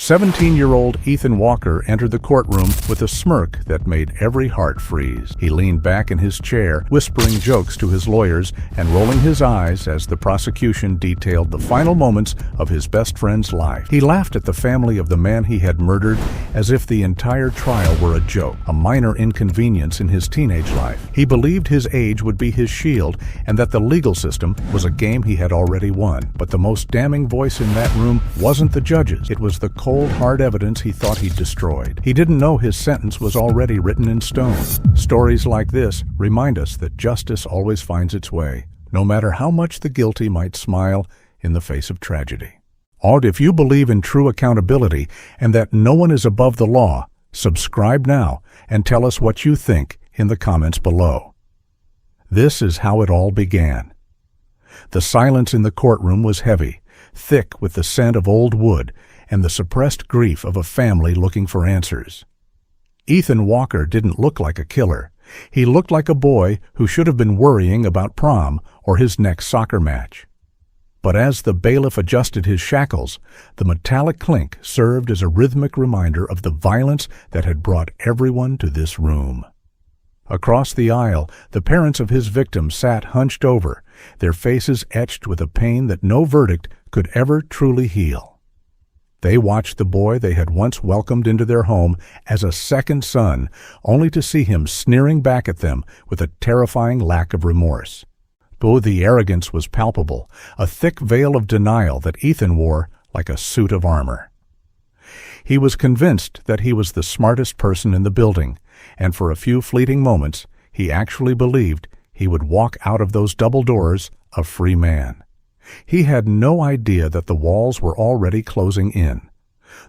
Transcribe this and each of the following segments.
17-year-old Ethan Walker entered the courtroom with a smirk that made every heart freeze. He leaned back in his chair, whispering jokes to his lawyers and rolling his eyes as the prosecution detailed the final moments of his best friend's life. He laughed at the family of the man he had murdered as if the entire trial were a joke, a minor inconvenience in his teenage life. He believed his age would be his shield and that the legal system was a game he had already won. But the most damning voice in that room wasn't the judges. It was the cold, hard evidence he thought he'd destroyed. He didn't know his sentence was already written in stone. Stories like this remind us that justice always finds its way, no matter how much the guilty might smile in the face of tragedy. And if you believe in true accountability and that no one is above the law, subscribe now and tell us what you think in the comments below. This is how it all began. The silence in the courtroom was heavy, thick with the scent of old wood and the suppressed grief of a family looking for answers. Ethan Walker didn't look like a killer. He looked like a boy who should have been worrying about prom or his next soccer match. But as the bailiff adjusted his shackles, the metallic clink served as a rhythmic reminder of the violence that had brought everyone to this room. Across the aisle, the parents of his victim sat hunched over, their faces etched with a pain that no verdict could ever truly heal. They watched the boy they had once welcomed into their home as a second son, only to see him sneering back at them with a terrifying lack of remorse. Though the arrogance was palpable, a thick veil of denial that Ethan wore like a suit of armor. He was convinced that he was the smartest person in the building, and for a few fleeting moments, he actually believed he would walk out of those double doors a free man. He had no idea that the walls were already closing in.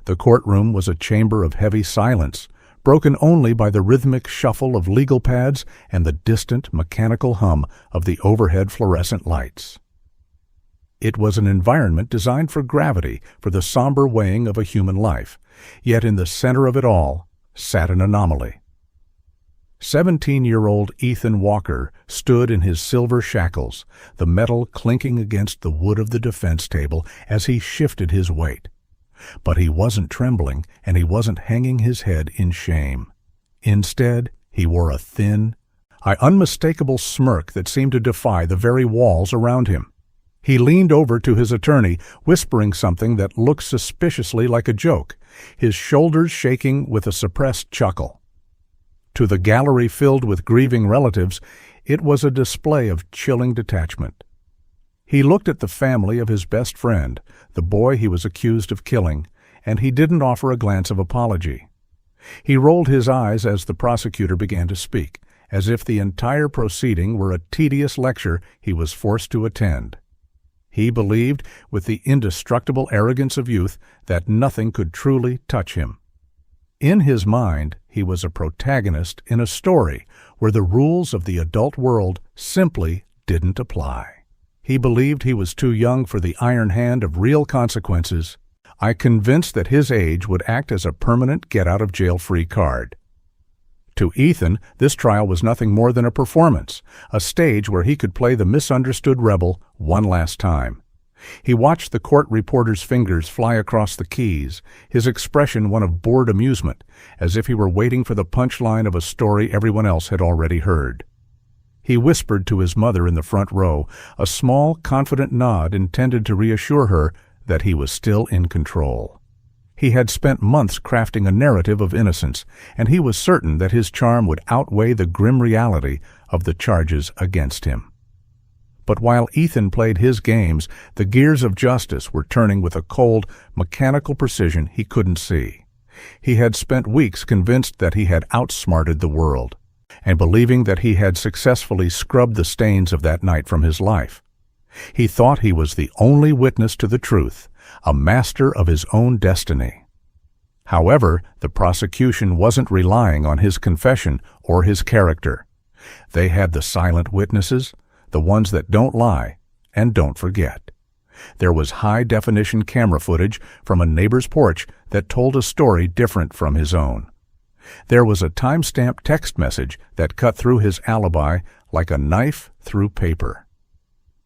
The courtroom was a chamber of heavy silence, broken only by the rhythmic shuffle of legal pads and the distant mechanical hum of the overhead fluorescent lights. It was an environment designed for gravity, for the somber weighing of a human life, yet in the center of it all sat an anomaly. 17-year-old Ethan Walker stood in his silver shackles, the metal clinking against the wood of the defense table as he shifted his weight. But he wasn't trembling, and he wasn't hanging his head in shame. Instead, he wore a thin, unmistakable smirk that seemed to defy the very walls around him. He leaned over to his attorney, whispering something that looked suspiciously like a joke, his shoulders shaking with a suppressed chuckle. To the gallery filled with grieving relatives, it was a display of chilling detachment. He looked at the family of his best friend, the boy he was accused of killing, and he didn't offer a glance of apology. He rolled his eyes as the prosecutor began to speak, as if the entire proceeding were a tedious lecture he was forced to attend. He believed, with the indestructible arrogance of youth, that nothing could truly touch him. In his mind, he was a protagonist in a story where the rules of the adult world simply didn't apply. He believed he was too young for the iron hand of real consequences, convinced that his age would act as a permanent get-out-of-jail-free card. To Ethan, this trial was nothing more than a performance, a stage where he could play the misunderstood rebel one last time. He watched the court reporter's fingers fly across the keys, his expression one of bored amusement, as if he were waiting for the punchline of a story everyone else had already heard. He whispered to his mother in the front row, a small, confident nod intended to reassure her that he was still in control. He had spent months crafting a narrative of innocence, and he was certain that his charm would outweigh the grim reality of the charges against him. But while Ethan played his games, the gears of justice were turning with a cold, mechanical precision he couldn't see. He had spent weeks convinced that he had outsmarted the world, and believing that he had successfully scrubbed the stains of that night from his life. He thought he was the only witness to the truth, a master of his own destiny. However, the prosecution wasn't relying on his confession or his character. They had the silent witnesses, the ones that don't lie and don't forget. There was high-definition camera footage from a neighbor's porch that told a story different from his own. There was a time-stamped text message that cut through his alibi like a knife through paper.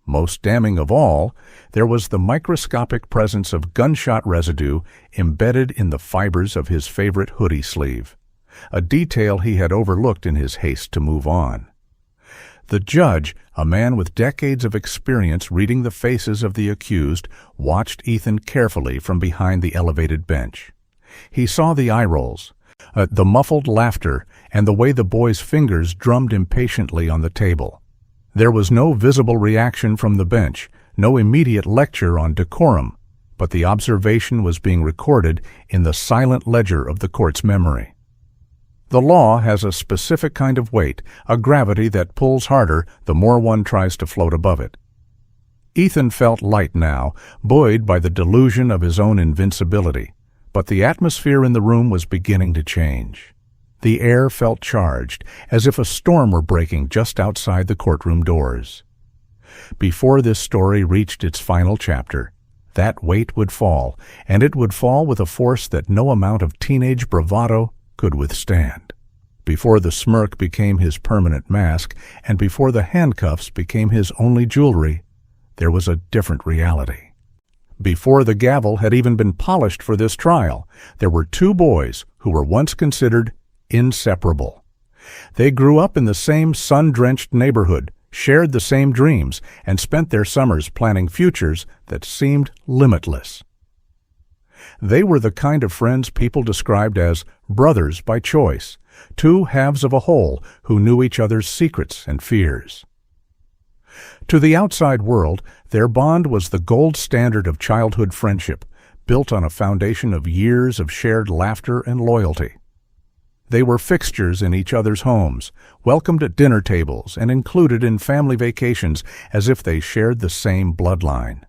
Most damning of all, there was the microscopic presence of gunshot residue embedded in the fibers of his favorite hoodie sleeve, a detail he had overlooked in his haste to move on. The judge, a man with decades of experience reading the faces of the accused, watched Ethan carefully from behind the elevated bench. He saw the eye rolls, the muffled laughter, and the way the boy's fingers drummed impatiently on the table. There was no visible reaction from the bench, no immediate lecture on decorum, but the observation was being recorded in the silent ledger of the court's memory. The law has a specific kind of weight, a gravity that pulls harder the more one tries to float above it. Ethan felt light now, buoyed by the delusion of his own invincibility, but the atmosphere in the room was beginning to change. The air felt charged, as if a storm were breaking just outside the courtroom doors. Before this story reached its final chapter, that weight would fall, and it would fall with a force that no amount of teenage bravado could withstand. Before the smirk became his permanent mask, and before the handcuffs became his only jewelry, there was a different reality. Before the gavel had even been polished for this trial, there were two boys who were once considered inseparable. They grew up in the same sun-drenched neighborhood, shared the same dreams, and spent their summers planning futures that seemed limitless. They were the kind of friends people described as brothers by choice, two halves of a whole who knew each other's secrets and fears. To the outside world, their bond was the gold standard of childhood friendship, built on a foundation of years of shared laughter and loyalty. They were fixtures in each other's homes, welcomed at dinner tables, and included in family vacations as if they shared the same bloodline.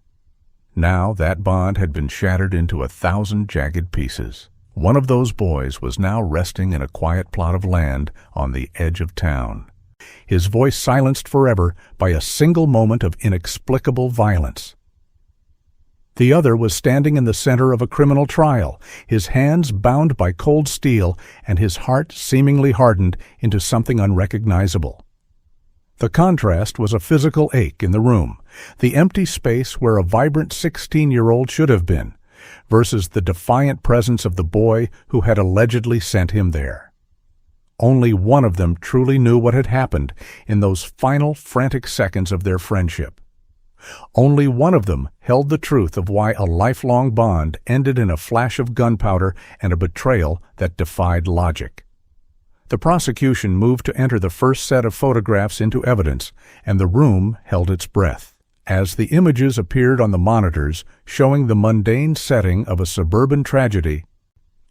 Now that bond had been shattered into 1,000 jagged pieces. One of those boys was now resting in a quiet plot of land on the edge of town, his voice silenced forever by a single moment of inexplicable violence. The other was standing in the center of a criminal trial, his hands bound by cold steel and his heart seemingly hardened into something unrecognizable. The contrast was a physical ache in the room, the empty space where a vibrant 16-year-old should have been, versus the defiant presence of the boy who had allegedly sent him there. Only one of them truly knew what had happened in those final frantic seconds of their friendship. Only one of them held the truth of why a lifelong bond ended in a flash of gunpowder and a betrayal that defied logic. The prosecution moved to enter the first set of photographs into evidence, and the room held its breath. As the images appeared on the monitors showing the mundane setting of a suburban tragedy,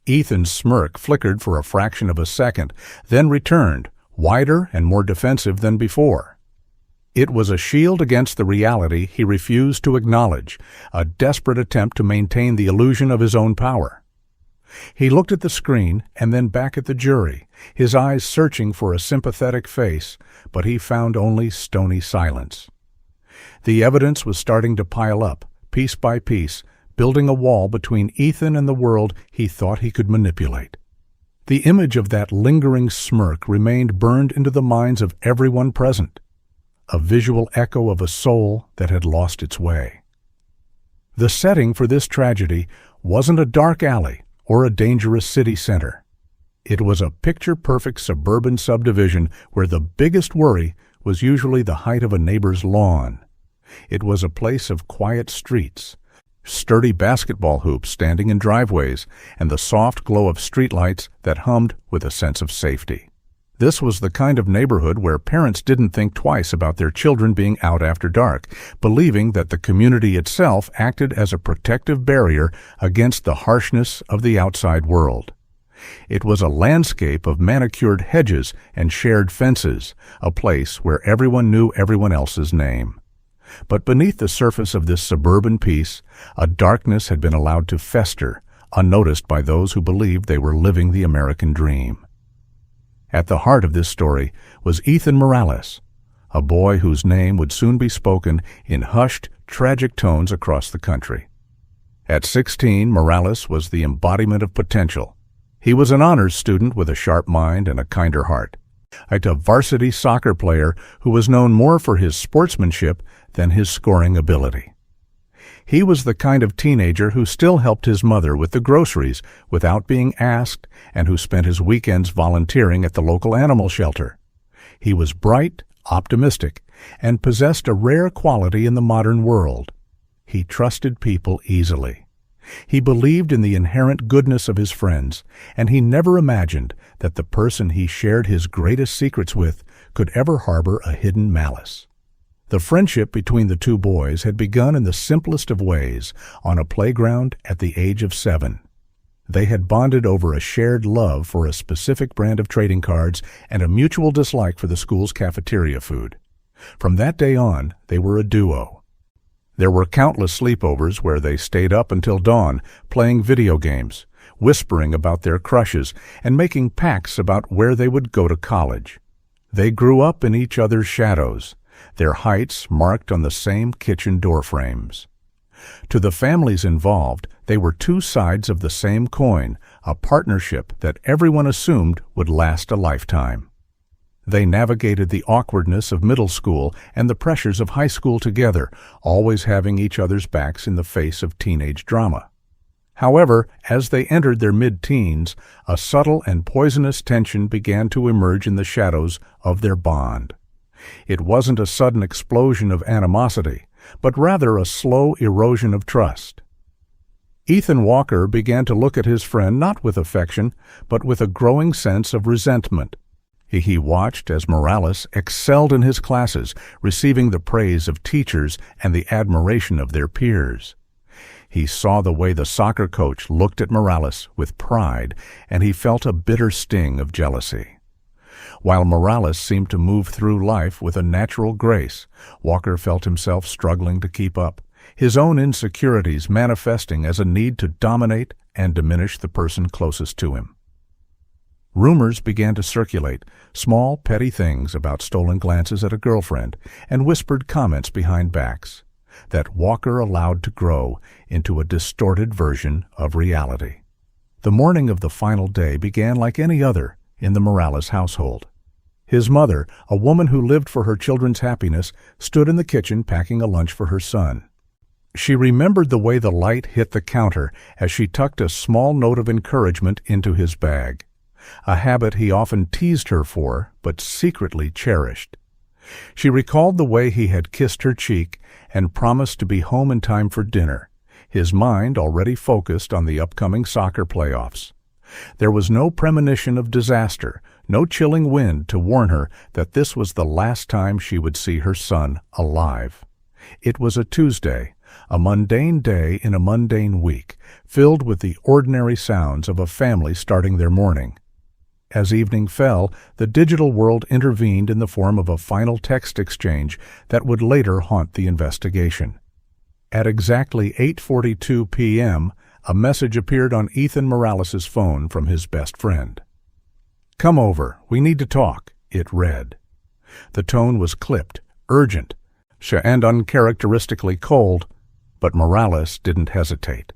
Ethan's smirk flickered for a fraction of a second, then returned, wider and more defensive than before. It was a shield against the reality he refused to acknowledge, a desperate attempt to maintain the illusion of his own power. He looked at the screen and then back at the jury, his eyes searching for a sympathetic face, but he found only stony silence. The evidence was starting to pile up, piece by piece, building a wall between Ethan and the world he thought he could manipulate. The image of that lingering smirk remained burned into the minds of everyone present, a visual echo of a soul that had lost its way. The setting for this tragedy wasn't a dark alley or a dangerous city center. It was a picture-perfect suburban subdivision where the biggest worry was usually the height of a neighbor's lawn. It was a place of quiet streets, sturdy basketball hoops standing in driveways, and the soft glow of streetlights that hummed with a sense of safety. This was the kind of neighborhood where parents didn't think twice about their children being out after dark, believing that the community itself acted as a protective barrier against the harshness of the outside world. It was a landscape of manicured hedges and shared fences, a place where everyone knew everyone else's name. But beneath the surface of this suburban peace, a darkness had been allowed to fester, unnoticed by those who believed they were living the American dream. At the heart of this story was Ethan Morales, a boy whose name would soon be spoken in hushed, tragic tones across the country. At 16, Morales was the embodiment of potential. He was an honors student with a sharp mind and a kinder heart. A varsity soccer player who was known more for his sportsmanship than his scoring ability. He was the kind of teenager who still helped his mother with the groceries without being asked and who spent his weekends volunteering at the local animal shelter. He was bright, optimistic, and possessed a rare quality in the modern world. He trusted people easily. He believed in the inherent goodness of his friends, and he never imagined that the person he shared his greatest secrets with could ever harbor a hidden malice. The friendship between the two boys had begun in the simplest of ways, on a playground at the age of 7. They had bonded over a shared love for a specific brand of trading cards and a mutual dislike for the school's cafeteria food. From that day on, they were a duo. There were countless sleepovers where they stayed up until dawn, playing video games, whispering about their crushes, and making pacts about where they would go to college. They grew up in each other's shadows, their heights marked on the same kitchen door frames. To the families involved, they were two sides of the same coin, a partnership that everyone assumed would last a lifetime. They navigated the awkwardness of middle school and the pressures of high school together, always having each other's backs in the face of teenage drama. However, as they entered their mid-teens, a subtle and poisonous tension began to emerge in the shadows of their bond. It wasn't a sudden explosion of animosity, but rather a slow erosion of trust. Ethan Walker began to look at his friend not with affection, but with a growing sense of resentment. He watched as Morales excelled in his classes, receiving the praise of teachers and the admiration of their peers. He saw the way the soccer coach looked at Morales with pride, and he felt a bitter sting of jealousy. While Morales seemed to move through life with a natural grace, Walker felt himself struggling to keep up, his own insecurities manifesting as a need to dominate and diminish the person closest to him. Rumors began to circulate, small, petty things about stolen glances at a girlfriend and whispered comments behind backs, that Walker allowed to grow into a distorted version of reality. The morning of the final day began like any other in the Morales household. His mother, a woman who lived for her children's happiness, stood in the kitchen packing a lunch for her son. She remembered the way the light hit the counter as she tucked a small note of encouragement into his bag, a habit he often teased her for, but secretly cherished. She recalled the way he had kissed her cheek and promised to be home in time for dinner, his mind already focused on the upcoming soccer playoffs. There was no premonition of disaster, no chilling wind to warn her that this was the last time she would see her son alive. It was a Tuesday, a mundane day in a mundane week, filled with the ordinary sounds of a family starting their morning. As evening fell, the digital world intervened in the form of a final text exchange that would later haunt the investigation. At exactly 8:42 p.m., a message appeared on Ethan Morales' phone from his best friend. "Come over, we need to talk," it read. The tone was clipped, urgent, and uncharacteristically cold, but Morales didn't hesitate.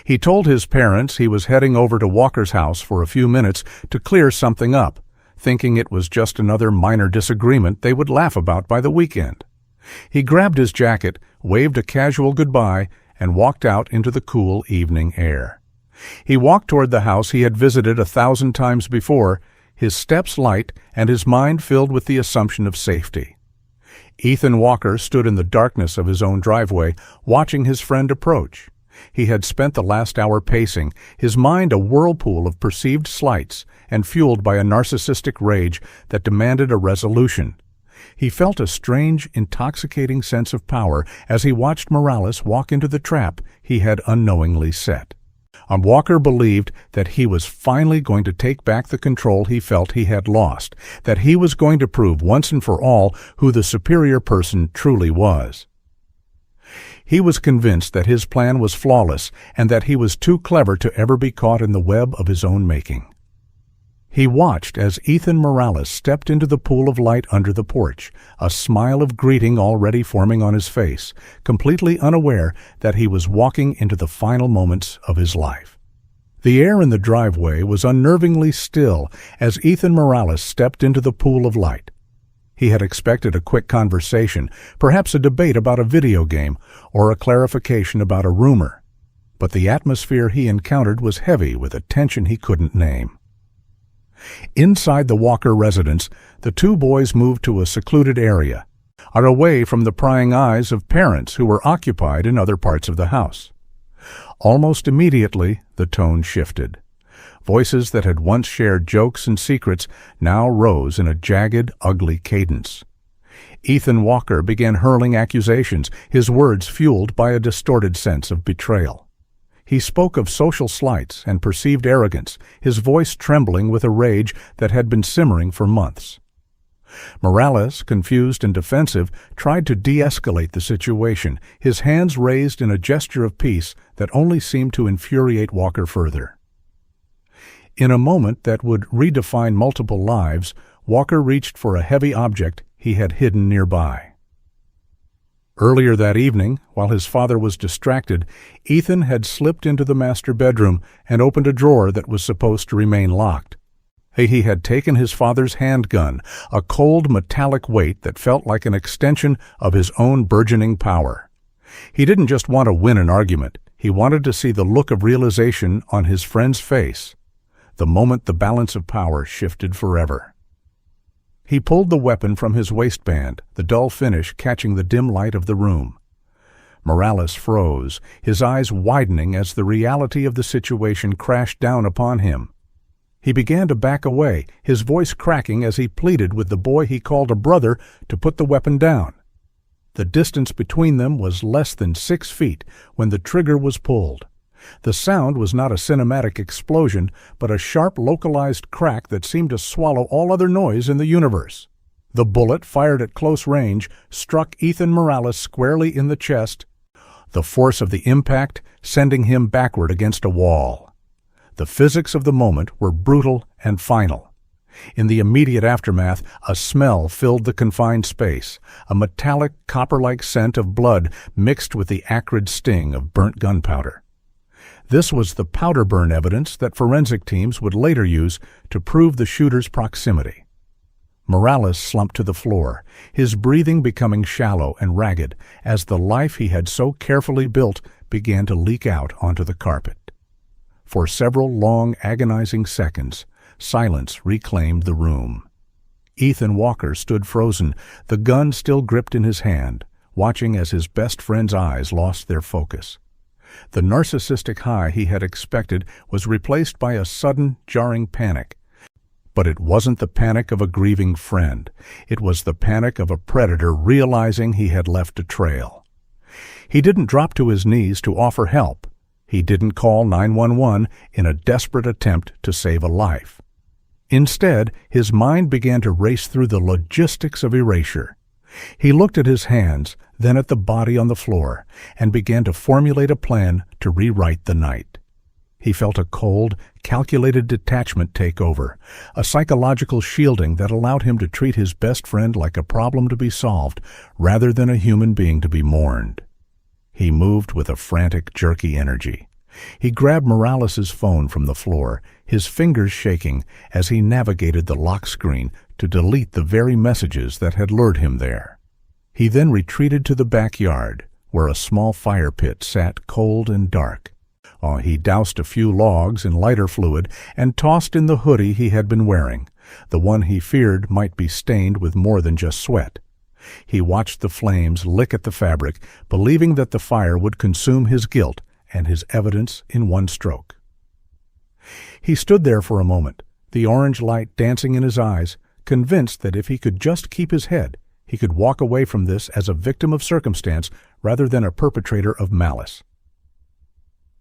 He told his parents he was heading over to Walker's house for a few minutes to clear something up, thinking it was just another minor disagreement they would laugh about by the weekend. He grabbed his jacket, waved a casual goodbye, and walked out into the cool evening air. He walked toward the house he had visited 1,000 times before, his steps light and his mind filled with the assumption of safety. Ethan Walker stood in the darkness of his own driveway, watching his friend approach. He had spent the last hour pacing, his mind a whirlpool of perceived slights and fueled by a narcissistic rage that demanded a resolution. He felt a strange, intoxicating sense of power as he watched Morales walk into the trap he had unknowingly set. Walker believed that he was finally going to take back the control he felt he had lost, that he was going to prove once and for all who the superior person truly was. He was convinced that his plan was flawless and that he was too clever to ever be caught in the web of his own making. He watched as Ethan Morales stepped into the pool of light under the porch, a smile of greeting already forming on his face, completely unaware that he was walking into the final moments of his life. The air in the driveway was unnervingly still as Ethan Morales stepped into the pool of light. He had expected a quick conversation, perhaps a debate about a video game, or a clarification about a rumor. But the atmosphere he encountered was heavy with a tension he couldn't name. Inside the Walker residence, the two boys moved to a secluded area, away from the prying eyes of parents who were occupied in other parts of the house. Almost immediately, the tone shifted. Voices that had once shared jokes and secrets now rose in a jagged, ugly cadence. Ethan Walker began hurling accusations, his words fueled by a distorted sense of betrayal. He spoke of social slights and perceived arrogance, his voice trembling with a rage that had been simmering for months. Morales, confused and defensive, tried to de-escalate the situation, his hands raised in a gesture of peace that only seemed to infuriate Walker further. In a moment that would redefine multiple lives, Walker reached for a heavy object he had hidden nearby. Earlier that evening, while his father was distracted, Ethan had slipped into the master bedroom and opened a drawer that was supposed to remain locked. He had taken his father's handgun, a cold metallic weight that felt like an extension of his own burgeoning power. He didn't just want to win an argument, he wanted to see the look of realization on his friend's face, the moment the balance of power shifted forever. He pulled the weapon from his waistband, the dull finish catching the dim light of the room. Morales froze, his eyes widening as the reality of the situation crashed down upon him. He began to back away, his voice cracking as he pleaded with the boy he called a brother to put the weapon down. The distance between them was less than 6 feet when the trigger was pulled. The sound was not a cinematic explosion, but a sharp localized crack that seemed to swallow all other noise in the universe. The bullet, fired at close range, struck Ethan Morales squarely in the chest, the force of the impact sending him backward against a wall. The physics of the moment were brutal and final. In the immediate aftermath, a smell filled the confined space, a metallic, copper-like scent of blood mixed with the acrid sting of burnt gunpowder. This was the powder burn evidence that forensic teams would later use to prove the shooter's proximity. Morales slumped to the floor, his breathing becoming shallow and ragged as the life he had so carefully built began to leak out onto the carpet. For several long, agonizing seconds, silence reclaimed the room. Ethan Walker stood frozen, the gun still gripped in his hand, watching as his best friend's eyes lost their focus. The narcissistic high he had expected was replaced by a sudden, jarring panic. But it wasn't the panic of a grieving friend. It was the panic of a predator realizing he had left a trail. He didn't drop to his knees to offer help. He didn't call 911 in a desperate attempt to save a life. Instead, his mind began to race through the logistics of erasure. He looked at his hands, then at the body on the floor, and began to formulate a plan to rewrite the night. He felt a cold, calculated detachment take over, a psychological shielding that allowed him to treat his best friend like a problem to be solved rather than a human being to be mourned. He moved with a frantic, jerky energy. He grabbed Morales' phone from the floor, his fingers shaking as he navigated the lock screen to delete the very messages that had lured him there. He then retreated to the backyard, where a small fire pit sat cold and dark. He doused a few logs in lighter fluid and tossed in the hoodie he had been wearing, the one he feared might be stained with more than just sweat. He watched the flames lick at the fabric, believing that the fire would consume his guilt and his evidence in one stroke. He stood there for a moment, the orange light dancing in his eyes, convinced that if he could just keep his head, he could walk away from this as a victim of circumstance rather than a perpetrator of malice.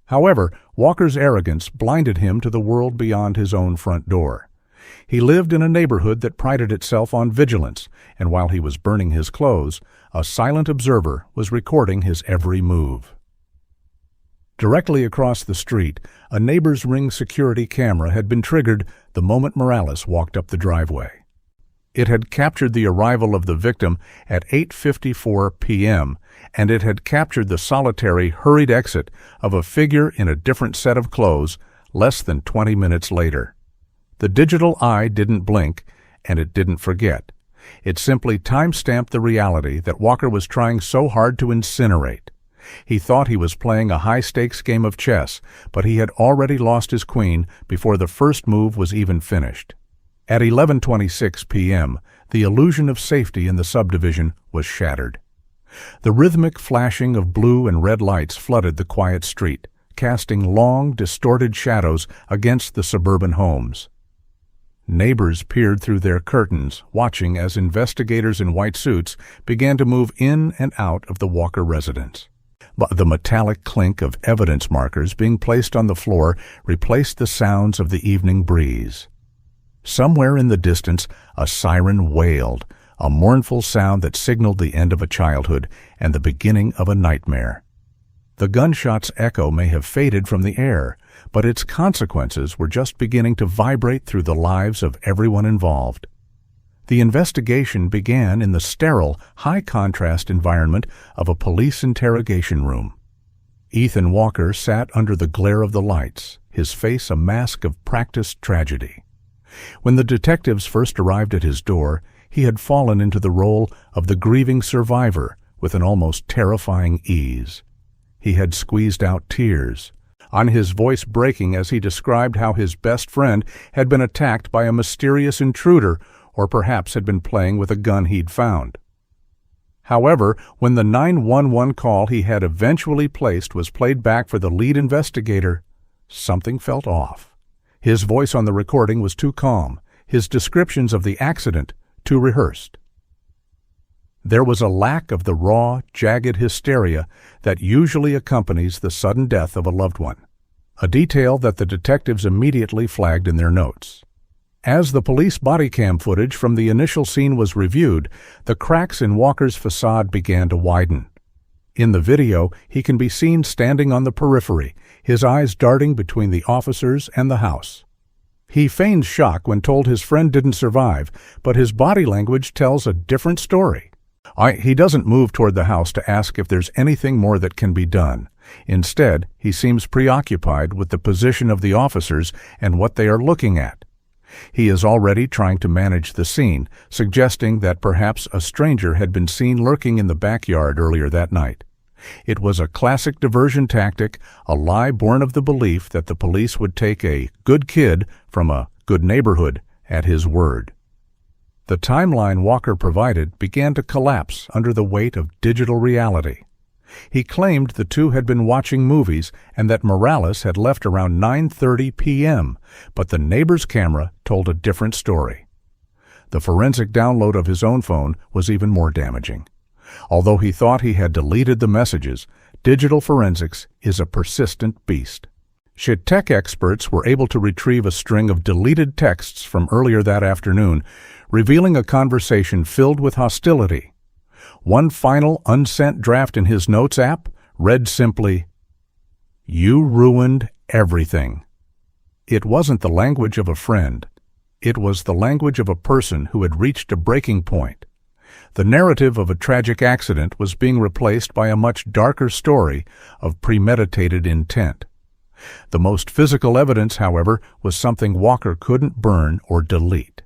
However, Walker's arrogance blinded him to the world beyond his own front door. He lived in a neighborhood that prided itself on vigilance, and while he was burning his clothes, a silent observer was recording his every move. Directly across the street, a neighbor's Ring security camera had been triggered the moment Morales walked up the driveway. It had captured the arrival of the victim at 8:54 p.m., and it had captured the solitary, hurried exit of a figure in a different set of clothes, less than 20 minutes later. The digital eye didn't blink, and it didn't forget. It simply time-stamped the reality that Walker was trying so hard to incinerate. He thought he was playing a high-stakes game of chess, but he had already lost his queen before the first move was even finished. At 11:26 p.m., the illusion of safety in the subdivision was shattered. The rhythmic flashing of blue and red lights flooded the quiet street, casting long, distorted shadows against the suburban homes. Neighbors peered through their curtains, watching as investigators in white suits began to move in and out of the Walker residence. But the metallic clink of evidence markers being placed on the floor replaced the sounds of the evening breeze. Somewhere in the distance, a siren wailed, a mournful sound that signaled the end of a childhood and the beginning of a nightmare. The gunshot's echo may have faded from the air, but its consequences were just beginning to vibrate through the lives of everyone involved. The investigation began in the sterile, high-contrast environment of a police interrogation room. Ethan Walker sat under the glare of the lights, his face a mask of practiced tragedy. When the detectives first arrived at his door, he had fallen into the role of the grieving survivor with an almost terrifying ease. He had squeezed out tears, on his voice breaking as he described how his best friend had been attacked by a mysterious intruder or perhaps had been playing with a gun he'd found. However, when the 911 call he had eventually placed was played back for the lead investigator, something felt off. His voice on the recording was too calm, his descriptions of the accident too rehearsed. There was a lack of the raw, jagged hysteria that usually accompanies the sudden death of a loved one, a detail that the detectives immediately flagged in their notes. As the police body cam footage from the initial scene was reviewed, the cracks in Walker's facade began to widen. In the video, he can be seen standing on the periphery, his eyes darting between the officers and the house. He feigns shock when told his friend didn't survive, but his body language tells a different story. He doesn't move toward the house to ask if there's anything more that can be done. Instead, he seems preoccupied with the position of the officers and what they are looking at. He is already trying to manage the scene, suggesting that perhaps a stranger had been seen lurking in the backyard earlier that night. It was a classic diversion tactic, a lie born of the belief that the police would take a good kid from a good neighborhood at his word. The timeline Walker provided began to collapse under the weight of digital reality. He claimed the two had been watching movies and that Morales had left around 9:30 p.m., but the neighbor's camera told a different story. The forensic download of his own phone was even more damaging. Although he thought he had deleted the messages, digital forensics is a persistent beast. Tech experts were able to retrieve a string of deleted texts from earlier that afternoon, revealing a conversation filled with hostility. One final unsent draft in his notes app read simply, "You ruined everything." It wasn't the language of a friend. It was the language of a person who had reached a breaking point. The narrative of a tragic accident was being replaced by a much darker story of premeditated intent. The most physical evidence, however, was something Walker couldn't burn or delete.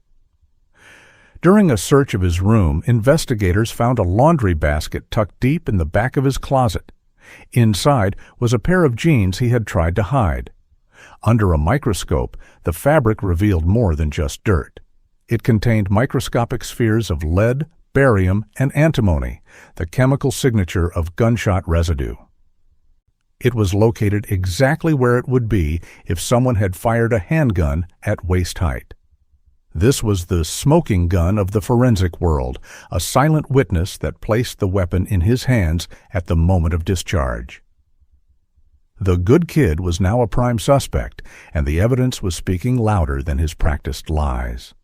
During a search of his room, investigators found a laundry basket tucked deep in the back of his closet. Inside was a pair of jeans he had tried to hide. Under a microscope, the fabric revealed more than just dirt. It contained microscopic spheres of lead, barium, and antimony, the chemical signature of gunshot residue. It was located exactly where it would be if someone had fired a handgun at waist height. This was the smoking gun of the forensic world, a silent witness that placed the weapon in his hands at the moment of discharge. The good kid was now a prime suspect, and the evidence was speaking louder than his practiced lies.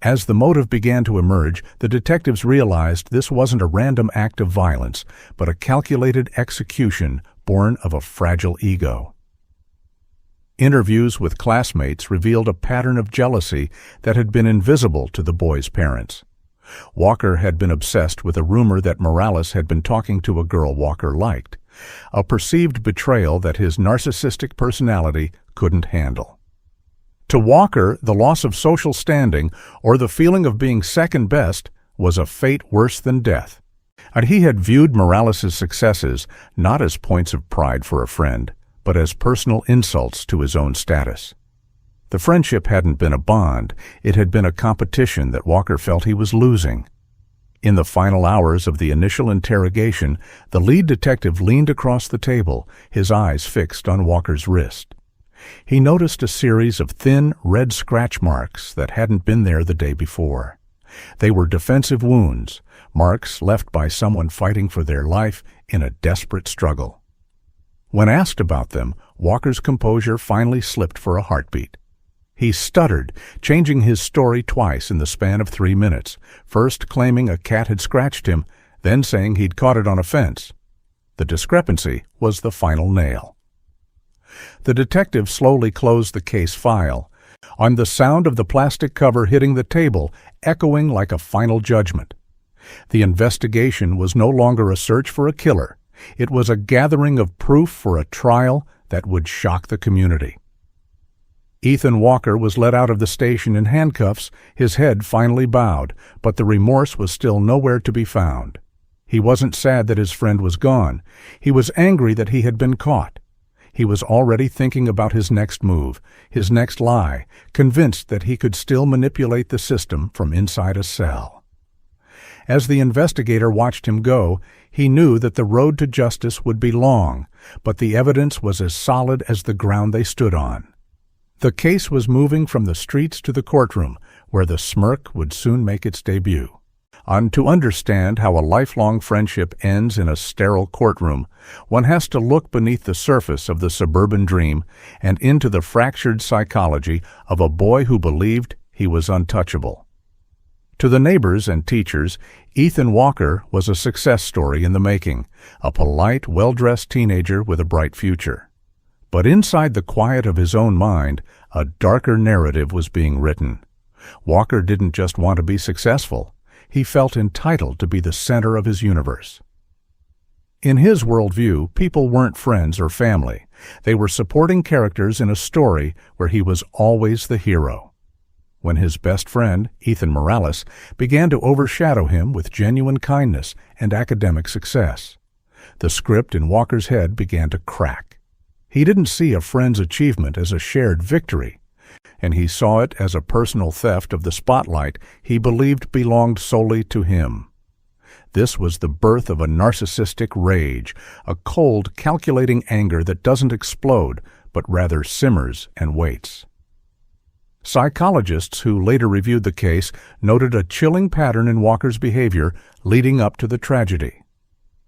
As the motive began to emerge, the detectives realized this wasn't a random act of violence, but a calculated execution born of a fragile ego. Interviews with classmates revealed a pattern of jealousy that had been invisible to the boys' parents. Walker had been obsessed with a rumor that Morales had been talking to a girl Walker liked, a perceived betrayal that his narcissistic personality couldn't handle. To Walker, the loss of social standing, or the feeling of being second best, was a fate worse than death. And he had viewed Morales' successes not as points of pride for a friend, but as personal insults to his own status. The friendship hadn't been a bond, it had been a competition that Walker felt he was losing. In the final hours of the initial interrogation, the lead detective leaned across the table, his eyes fixed on Walker's wrist. He noticed a series of thin, red scratch marks that hadn't been there the day before. They were defensive wounds, marks left by someone fighting for their life in a desperate struggle. When asked about them, Walker's composure finally slipped for a heartbeat. He stuttered, changing his story twice in the span of 3 minutes, first claiming a cat had scratched him, then saying he'd caught it on a fence. The discrepancy was the final nail. The detective slowly closed the case file, on the sound of the plastic cover hitting the table, echoing like a final judgment. The investigation was no longer a search for a killer. It was a gathering of proof for a trial that would shock the community. Ethan Walker was let out of the station in handcuffs, his head finally bowed, but the remorse was still nowhere to be found. He wasn't sad that his friend was gone. He was angry that he had been caught. He was already thinking about his next move, his next lie, convinced that he could still manipulate the system from inside a cell. As the investigator watched him go, he knew that the road to justice would be long, but the evidence was as solid as the ground they stood on. The case was moving from the streets to the courtroom, where the smirk would soon make its debut. To understand how a lifelong friendship ends in a sterile courtroom, one has to look beneath the surface of the suburban dream and into the fractured psychology of a boy who believed he was untouchable. To the neighbors and teachers, Ethan Walker was a success story in the making, a polite, well-dressed teenager with a bright future. But inside the quiet of his own mind, a darker narrative was being written. Walker didn't just want to be successful. He felt entitled to be the center of his universe. In his worldview, people weren't friends or family. They were supporting characters in a story where he was always the hero. When his best friend, Ethan Morales, began to overshadow him with genuine kindness and academic success, the script in Walker's head began to crack. He didn't see a friend's achievement as a shared victory, and he saw it as a personal theft of the spotlight he believed belonged solely to him. This was the birth of a narcissistic rage, a cold, calculating anger that doesn't explode, but rather simmers and waits. Psychologists who later reviewed the case noted a chilling pattern in Walker's behavior leading up to the tragedy.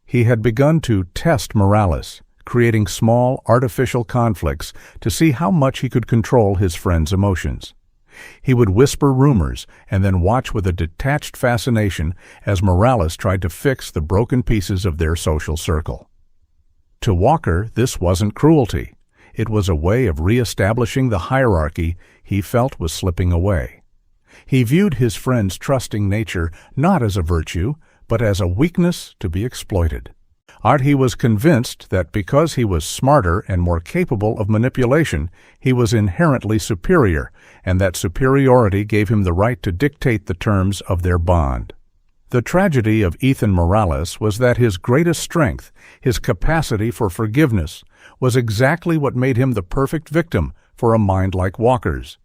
He had begun to test Morales, creating small, artificial conflicts to see how much he could control his friend's emotions. He would whisper rumors and then watch with a detached fascination as Morales tried to fix the broken pieces of their social circle. To Walker, this wasn't cruelty. It was a way of re-establishing the hierarchy he felt was slipping away. He viewed his friend's trusting nature not as a virtue, but as a weakness to be exploited. He was convinced that because he was smarter and more capable of manipulation, he was inherently superior, and that superiority gave him the right to dictate the terms of their bond. The tragedy of Ethan Morales was that his greatest strength, his capacity for forgiveness, was exactly what made him the perfect victim for a mind like Walker's.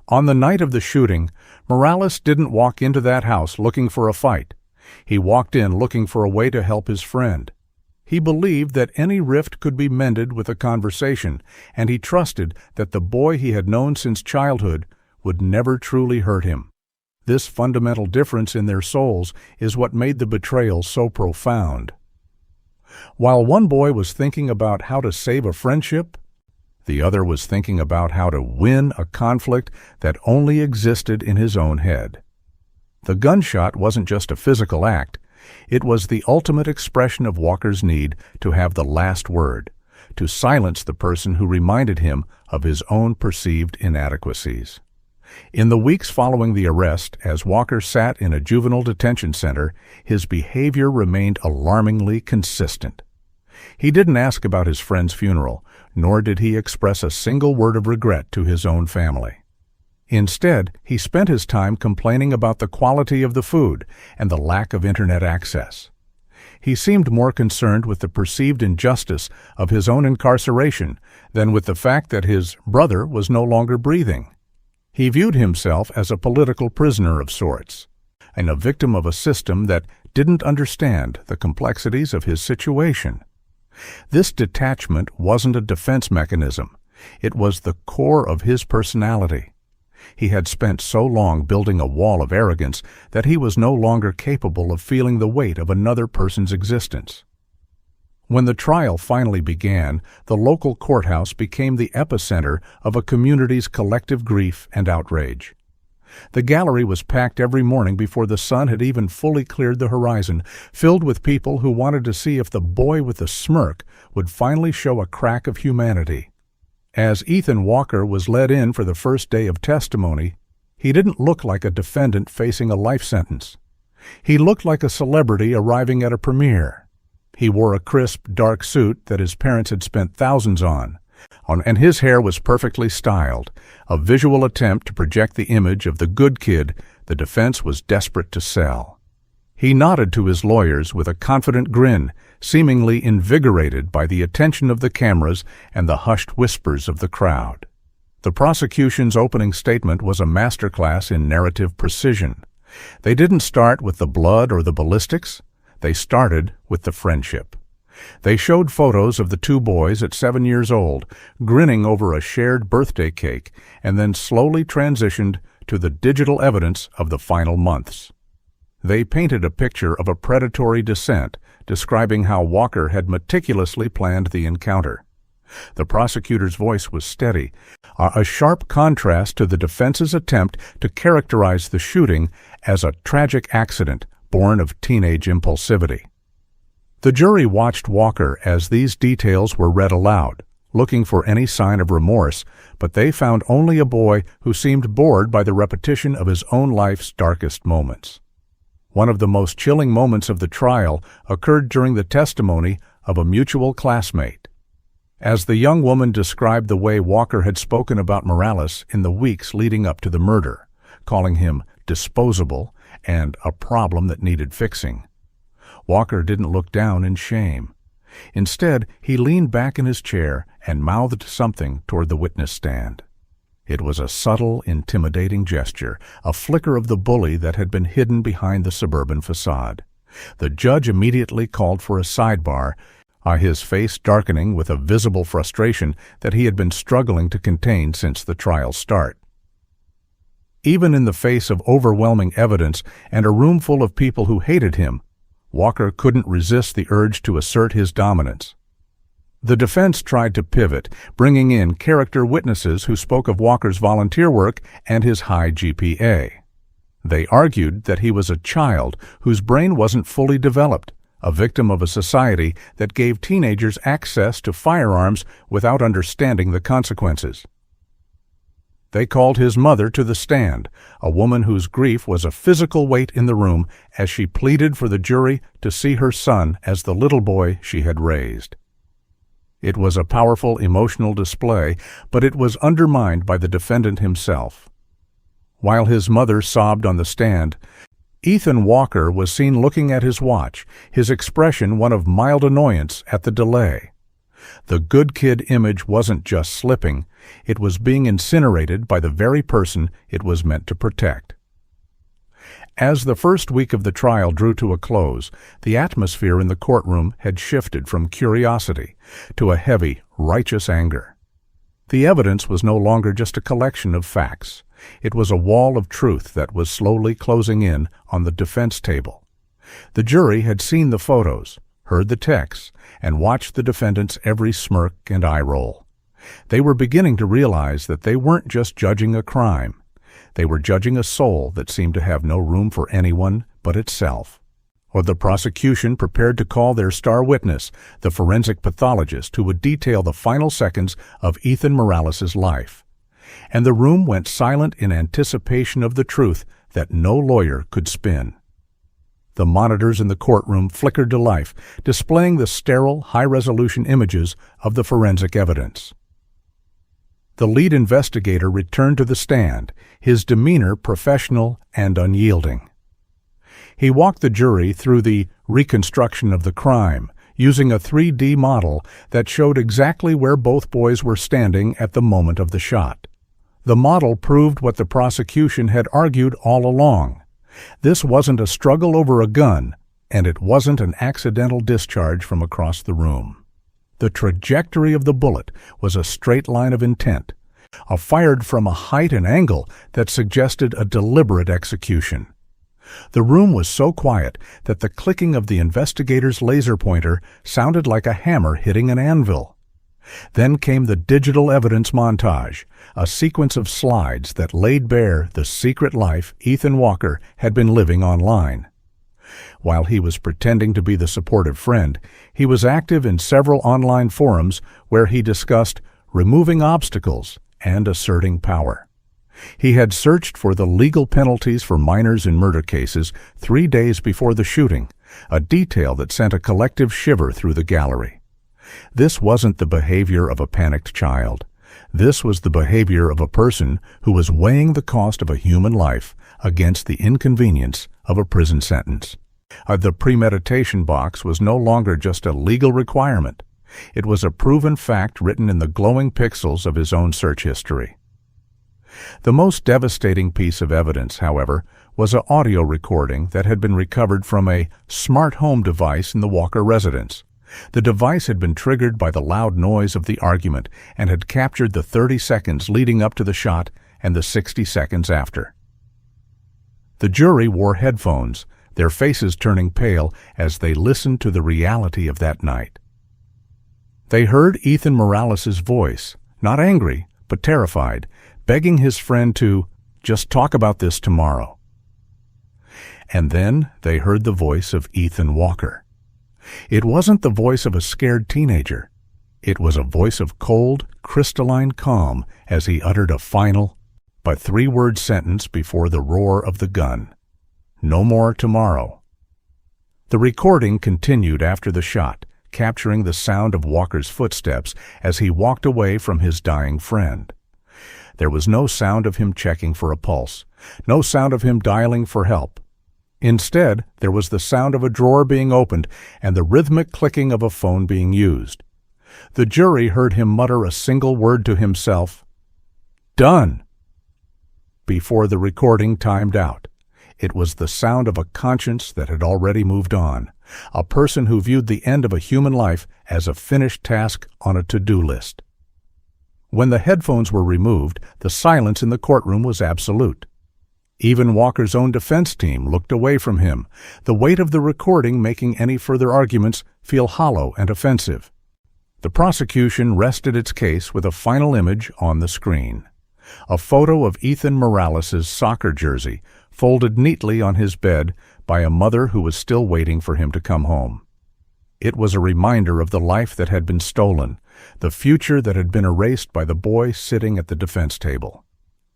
On the night of the shooting, Morales didn't walk into that house looking for a fight. He walked in looking for a way to help his friend. He believed that any rift could be mended with a conversation, and he trusted that the boy he had known since childhood would never truly hurt him. This fundamental difference in their souls is what made the betrayal so profound. While one boy was thinking about how to save a friendship, the other was thinking about how to win a conflict that only existed in his own head. The gunshot wasn't just a physical act. It was the ultimate expression of Walker's need to have the last word, to silence the person who reminded him of his own perceived inadequacies. In the weeks following the arrest, as Walker sat in a juvenile detention center, his behavior remained alarmingly consistent. He didn't ask about his friend's funeral, nor did he express a single word of regret to his own family. Instead, he spent his time complaining about the quality of the food and the lack of internet access. He seemed more concerned with the perceived injustice of his own incarceration than with the fact that his brother was no longer breathing. He viewed himself as a political prisoner of sorts, and a victim of a system that didn't understand the complexities of his situation. This detachment wasn't a defense mechanism. It was the core of his personality. He had spent so long building a wall of arrogance that he was no longer capable of feeling the weight of another person's existence. When the trial finally began, the local courthouse became the epicenter of a community's collective grief and outrage. The gallery was packed every morning before the sun had even fully cleared the horizon, filled with people who wanted to see if the boy with the smirk would finally show a crack of humanity. As Ethan Walker was led in for the first day of testimony, he didn't look like a defendant facing a life sentence. He looked like a celebrity arriving at a premiere. He wore a crisp, dark suit that his parents had spent thousands on, and his hair was perfectly styled, a visual attempt to project the image of the good kid the defense was desperate to sell. He nodded to his lawyers with a confident grin, seemingly invigorated by the attention of the cameras and the hushed whispers of the crowd. The prosecution's opening statement was a masterclass in narrative precision. They didn't start with the blood or the ballistics. They started with the friendship. They showed photos of the two boys at 7 years old, grinning over a shared birthday cake, and then slowly transitioned to the digital evidence of the final months. They painted a picture of a predatory descent, describing how Walker had meticulously planned the encounter. The prosecutor's voice was steady, a sharp contrast to the defense's attempt to characterize the shooting as a tragic accident born of teenage impulsivity. The jury watched Walker as these details were read aloud, looking for any sign of remorse, but they found only a boy who seemed bored by the repetition of his own life's darkest moments. One of the most chilling moments of the trial occurred during the testimony of a mutual classmate. As the young woman described the way Walker had spoken about Morales in the weeks leading up to the murder, calling him disposable and a problem that needed fixing, Walker didn't look down in shame. Instead, he leaned back in his chair and mouthed something toward the witness stand. It was a subtle, intimidating gesture, a flicker of the bully that had been hidden behind the suburban facade. The judge immediately called for a sidebar, his face darkening with a visible frustration that he had been struggling to contain since the trial's start. Even in the face of overwhelming evidence and a room full of people who hated him, Walker couldn't resist the urge to assert his dominance. The defense tried to pivot, bringing in character witnesses who spoke of Walker's volunteer work and his high GPA. They argued that he was a child whose brain wasn't fully developed, a victim of a society that gave teenagers access to firearms without understanding the consequences. They called his mother to the stand, a woman whose grief was a physical weight in the room as she pleaded for the jury to see her son as the little boy she had raised. It was a powerful emotional display, but it was undermined by the defendant himself. While his mother sobbed on the stand, Ethan Walker was seen looking at his watch, his expression one of mild annoyance at the delay. The good kid image wasn't just slipping, it was being incinerated by the very person it was meant to protect. As the first week of the trial drew to a close, the atmosphere in the courtroom had shifted from curiosity to a heavy, righteous anger. The evidence was no longer just a collection of facts. It was a wall of truth that was slowly closing in on the defense table. The jury had seen the photos, heard the texts, and watched the defendant's every smirk and eye roll. They were beginning to realize that they weren't just judging a crime. They were judging a soul that seemed to have no room for anyone but itself. Or the prosecution prepared to call their star witness, the forensic pathologist who would detail the final seconds of Ethan Morales' life. And the room went silent in anticipation of the truth that no lawyer could spin. The monitors in the courtroom flickered to life, displaying the sterile, high-resolution images of the forensic evidence. The lead investigator returned to the stand, his demeanor professional and unyielding. He walked the jury through the reconstruction of the crime, using a 3D model that showed exactly where both boys were standing at the moment of the shot. The model proved what the prosecution had argued all along. This wasn't a struggle over a gun, and it wasn't an accidental discharge from across the room. The trajectory of the bullet was a straight line of intent, fired from a height and angle that suggested a deliberate execution. The room was so quiet that the clicking of the investigator's laser pointer sounded like a hammer hitting an anvil. Then came the digital evidence montage, a sequence of slides that laid bare the secret life Ethan Walker had been living online. While he was pretending to be the supportive friend, he was active in several online forums where he discussed removing obstacles and asserting power. He had searched for the legal penalties for minors in murder cases 3 days before the shooting, a detail that sent a collective shiver through the gallery. This wasn't the behavior of a panicked child. This was the behavior of a person who was weighing the cost of a human life against the inconvenience of a prison sentence. The premeditation box was no longer just a legal requirement. It was a proven fact written in the glowing pixels of his own search history. The most devastating piece of evidence, however, was an audio recording that had been recovered from a smart home device in the Walker residence. The device had been triggered by the loud noise of the argument and had captured the 30 seconds leading up to the shot and the 60 seconds after. The jury wore headphones, their faces turning pale as they listened to the reality of that night. They heard Ethan Morales' voice, not angry, but terrified, begging his friend to just talk about this tomorrow. And then they heard the voice of Ethan Walker. It wasn't the voice of a scared teenager. It was a voice of cold, crystalline calm as he uttered a final, but 3-word sentence before the roar of the gun. No more tomorrow. The recording continued after the shot, capturing the sound of Walker's footsteps as he walked away from his dying friend. There was no sound of him checking for a pulse, no sound of him dialing for help. Instead, there was the sound of a drawer being opened and the rhythmic clicking of a phone being used. The jury heard him mutter a single word to himself, "Done," before the recording timed out. It was the sound of a conscience that had already moved on, a person who viewed the end of a human life as a finished task on a to-do list. When the headphones were removed, the silence in the courtroom was absolute. Even Walker's own defense team looked away from him, the weight of the recording making any further arguments feel hollow and offensive. The prosecution rested its case with a final image on the screen. A photo of Ethan Morales' soccer jersey, folded neatly on his bed by a mother who was still waiting for him to come home. It was a reminder of the life that had been stolen, the future that had been erased by the boy sitting at the defense table.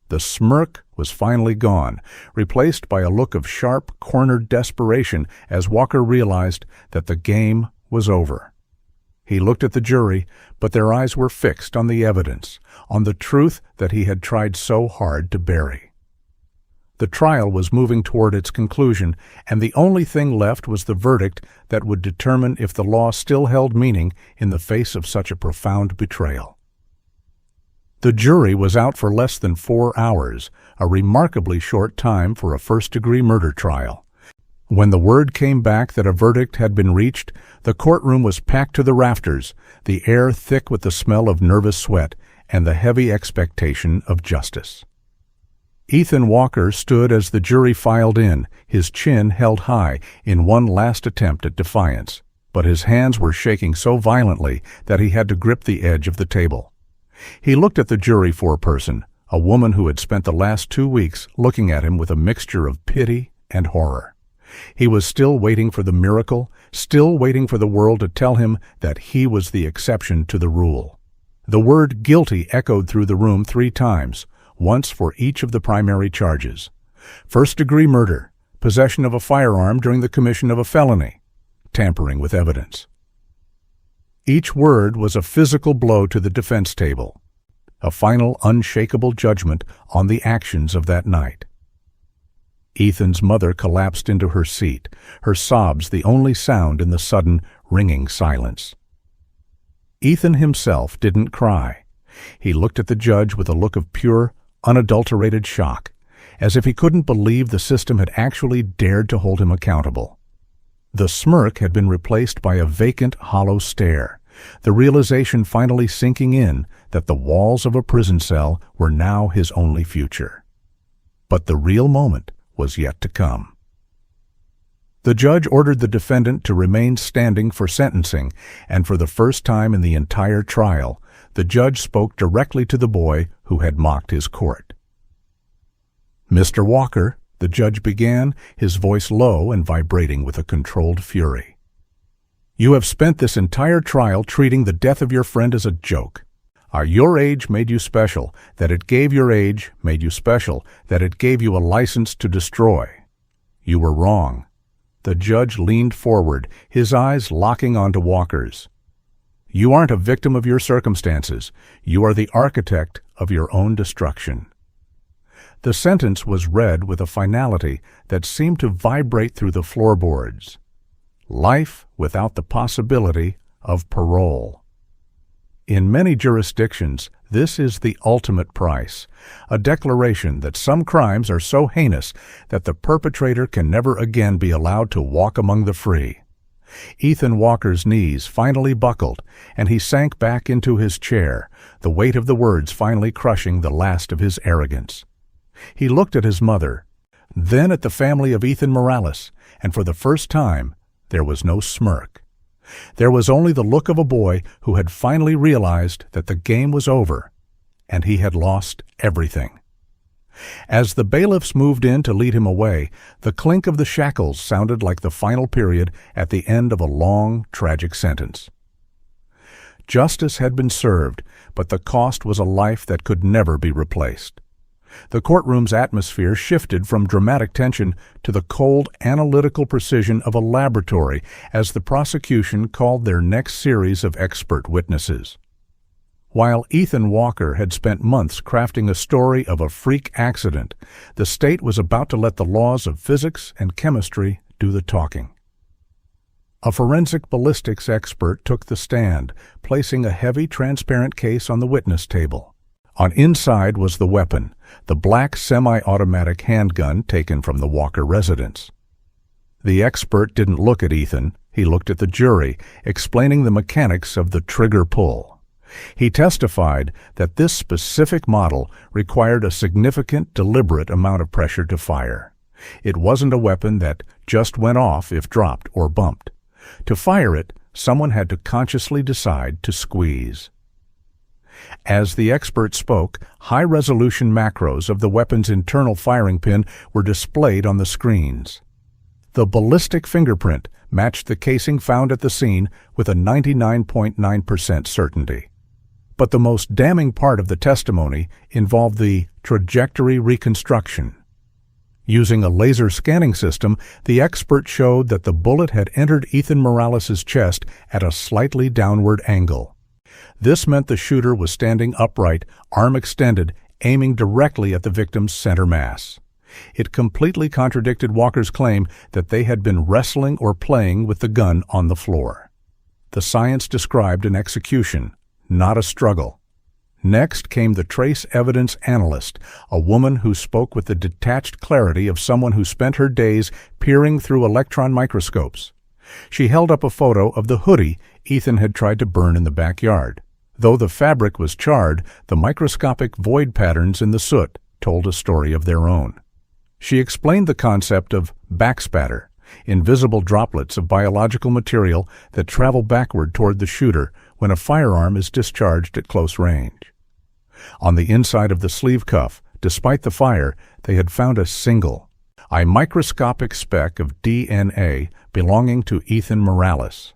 The smirk was finally gone, replaced by a look of sharp, cornered desperation as Walker realized that the game was over. He looked at the jury, but their eyes were fixed on the evidence, on the truth that he had tried so hard to bury. The trial was moving toward its conclusion, and the only thing left was the verdict that would determine if the law still held meaning in the face of such a profound betrayal. The jury was out for less than 4 hours, a remarkably short time for a first-degree murder trial. When the word came back that a verdict had been reached, the courtroom was packed to the rafters, the air thick with the smell of nervous sweat and the heavy expectation of justice. Ethan Walker stood as the jury filed in, his chin held high in one last attempt at defiance, but his hands were shaking so violently that he had to grip the edge of the table. He looked at the jury foreperson, a woman who had spent the last 2 weeks looking at him with a mixture of pity and horror. He was still waiting for the miracle, still waiting for the world to tell him that he was the exception to the rule. The word guilty echoed through the room 3 times, once for each of the primary charges. First-degree murder, possession of a firearm during the commission of a felony, tampering with evidence. Each word was a physical blow to the defense table, a final unshakable judgment on the actions of that night. Ethan's mother collapsed into her seat, her sobs the only sound in the sudden, ringing silence. Ethan himself didn't cry. He looked at the judge with a look of pure, unadulterated shock, as if he couldn't believe the system had actually dared to hold him accountable. The smirk had been replaced by a vacant, hollow stare, the realization finally sinking in that the walls of a prison cell were now his only future. But the real moment was yet to come. The judge ordered the defendant to remain standing for sentencing, and for the first time in the entire trial, the judge spoke directly to the boy who had mocked his court. "Mr. Walker," the judge began, his voice low and vibrating with a controlled fury. "You have spent this entire trial treating the death of your friend as a joke. Your age made you special, that it gave your age made you special, that it gave you a license to destroy. You were wrong." The judge leaned forward, his eyes locking onto Walker's. "You aren't a victim of your circumstances. You are the architect of your own destruction." The sentence was read with a finality that seemed to vibrate through the floorboards. Life without the possibility of parole. In many jurisdictions, this is the ultimate price, a declaration that some crimes are so heinous that the perpetrator can never again be allowed to walk among the free. Ethan Walker's knees finally buckled, and he sank back into his chair, the weight of the words finally crushing the last of his arrogance. He looked at his mother, then at the family of Ethan Morales, and for the first time, there was no smirk. There was only the look of a boy who had finally realized that the game was over, and he had lost everything. As the bailiffs moved in to lead him away, the clink of the shackles sounded like the final period at the end of a long, tragic sentence. Justice had been served, but the cost was a life that could never be replaced. The courtroom's atmosphere shifted from dramatic tension to the cold, analytical precision of a laboratory as the prosecution called their next series of expert witnesses. While Ethan Walker had spent months crafting a story of a freak accident, the state was about to let the laws of physics and chemistry do the talking. A forensic ballistics expert took the stand, placing a heavy, transparent case on the witness table. On inside was the weapon, the black semi-automatic handgun taken from the Walker residence. The expert didn't look at Ethan, he looked at the jury, explaining the mechanics of the trigger pull. He testified that this specific model required a significant, deliberate amount of pressure to fire. It wasn't a weapon that just went off if dropped or bumped. To fire it, someone had to consciously decide to squeeze. As the expert spoke, high-resolution macros of the weapon's internal firing pin were displayed on the screens. The ballistic fingerprint matched the casing found at the scene with a 99.9% certainty. But the most damning part of the testimony involved the trajectory reconstruction. Using a laser scanning system, the expert showed that the bullet had entered Ethan Morales' chest at a slightly downward angle. This meant the shooter was standing upright, arm extended, aiming directly at the victim's center mass. It completely contradicted Walker's claim that they had been wrestling or playing with the gun on the floor. The science described an execution, not a struggle. Next came the trace evidence analyst, a woman who spoke with the detached clarity of someone who spent her days peering through electron microscopes. She held up a photo of the hoodie Ethan had tried to burn in the backyard. Though the fabric was charred, the microscopic void patterns in the soot told a story of their own. She explained the concept of backspatter, invisible droplets of biological material that travel backward toward the shooter when a firearm is discharged at close range. On the inside of the sleeve cuff, despite the fire, they had found a microscopic speck of DNA belonging to Ethan Morales.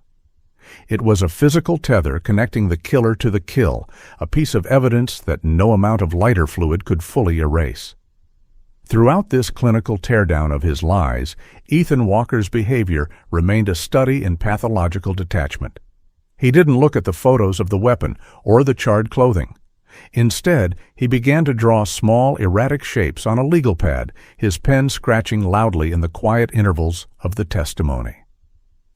It was a physical tether connecting the killer to the kill, a piece of evidence that no amount of lighter fluid could fully erase. Throughout this clinical teardown of his lies, Ethan Walker's behavior remained a study in pathological detachment. He didn't look at the photos of the weapon or the charred clothing. Instead, he began to draw small, erratic shapes on a legal pad, his pen scratching loudly in the quiet intervals of the testimony.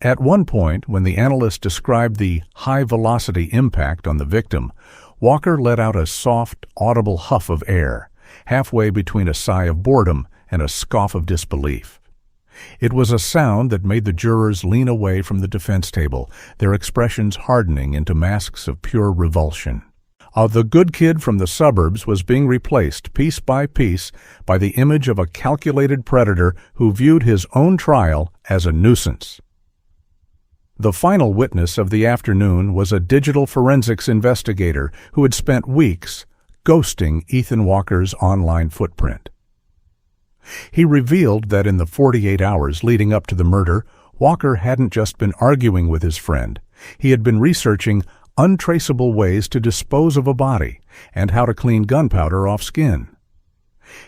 At one point, when the analyst described the high-velocity impact on the victim, Walker let out a soft, audible huff of air, halfway between a sigh of boredom and a scoff of disbelief. It was a sound that made the jurors lean away from the defense table, their expressions hardening into masks of pure revulsion. The good kid from the suburbs was being replaced piece by piece by the image of a calculated predator who viewed his own trial as a nuisance. The final witness of the afternoon was a digital forensics investigator who had spent weeks ghosting Ethan Walker's online footprint. He revealed that in the 48 hours leading up to the murder, Walker hadn't just been arguing with his friend. He had been researching untraceable ways to dispose of a body and how to clean gunpowder off skin.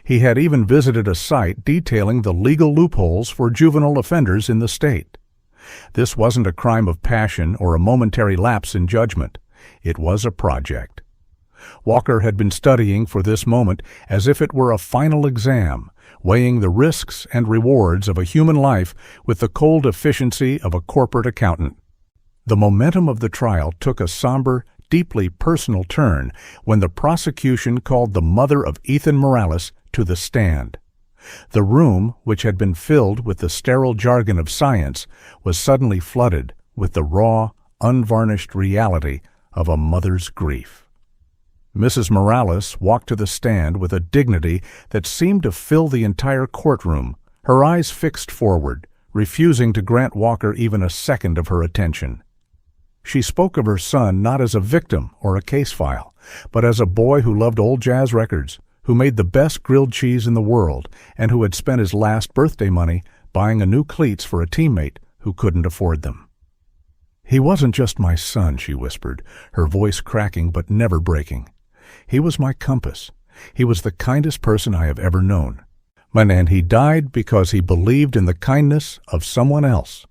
He had even visited a site detailing the legal loopholes for juvenile offenders in the state. This wasn't a crime of passion or a momentary lapse in judgment. It was a project. Walker had been studying for this moment as if it were a final exam, weighing the risks and rewards of a human life with the cold efficiency of a corporate accountant. The momentum of the trial took a somber, deeply personal turn when the prosecution called the mother of Ethan Morales to the stand. The room, which had been filled with the sterile jargon of science, was suddenly flooded with the raw, unvarnished reality of a mother's grief. Mrs. Morales walked to the stand with a dignity that seemed to fill the entire courtroom, her eyes fixed forward, refusing to grant Walker even a second of her attention. She spoke of her son not as a victim or a case file, but as a boy who loved old jazz records, who made the best grilled cheese in the world, and who had spent his last birthday money buying a new cleats for a teammate who couldn't afford them. "He wasn't just my son," she whispered, her voice cracking but never breaking. "He was my compass. He was the kindest person I have ever known. And he died because he believed in the kindness of someone else."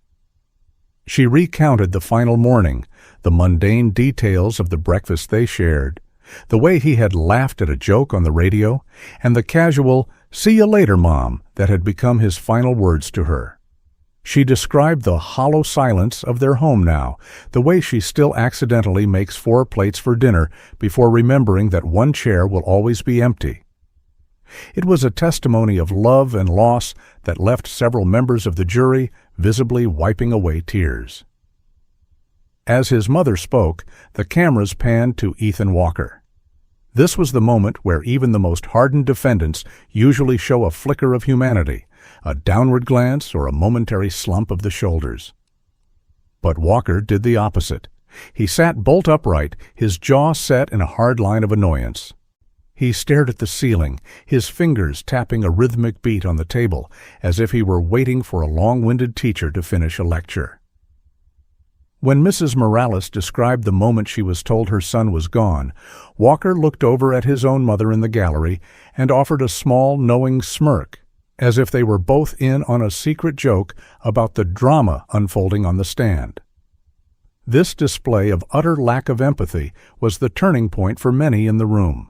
She recounted the final morning, the mundane details of the breakfast they shared, the way he had laughed at a joke on the radio, and the casual, "See you later, Mom," that had become his final words to her. She described the hollow silence of their home now, the way she still accidentally makes 4 plates for dinner before remembering that one chair will always be empty. It was a testimony of love and loss that left several members of the jury visibly wiping away tears. As his mother spoke, the cameras panned to Ethan Walker. This was the moment where even the most hardened defendants usually show a flicker of humanity, a downward glance or a momentary slump of the shoulders. But Walker did the opposite. He sat bolt upright, his jaw set in a hard line of annoyance. He stared at the ceiling, his fingers tapping a rhythmic beat on the table, as if he were waiting for a long-winded teacher to finish a lecture. When Mrs. Morales described the moment she was told her son was gone, Walker looked over at his own mother in the gallery and offered a small, knowing smirk, as if they were both in on a secret joke about the drama unfolding on the stand. This display of utter lack of empathy was the turning point for many in the room.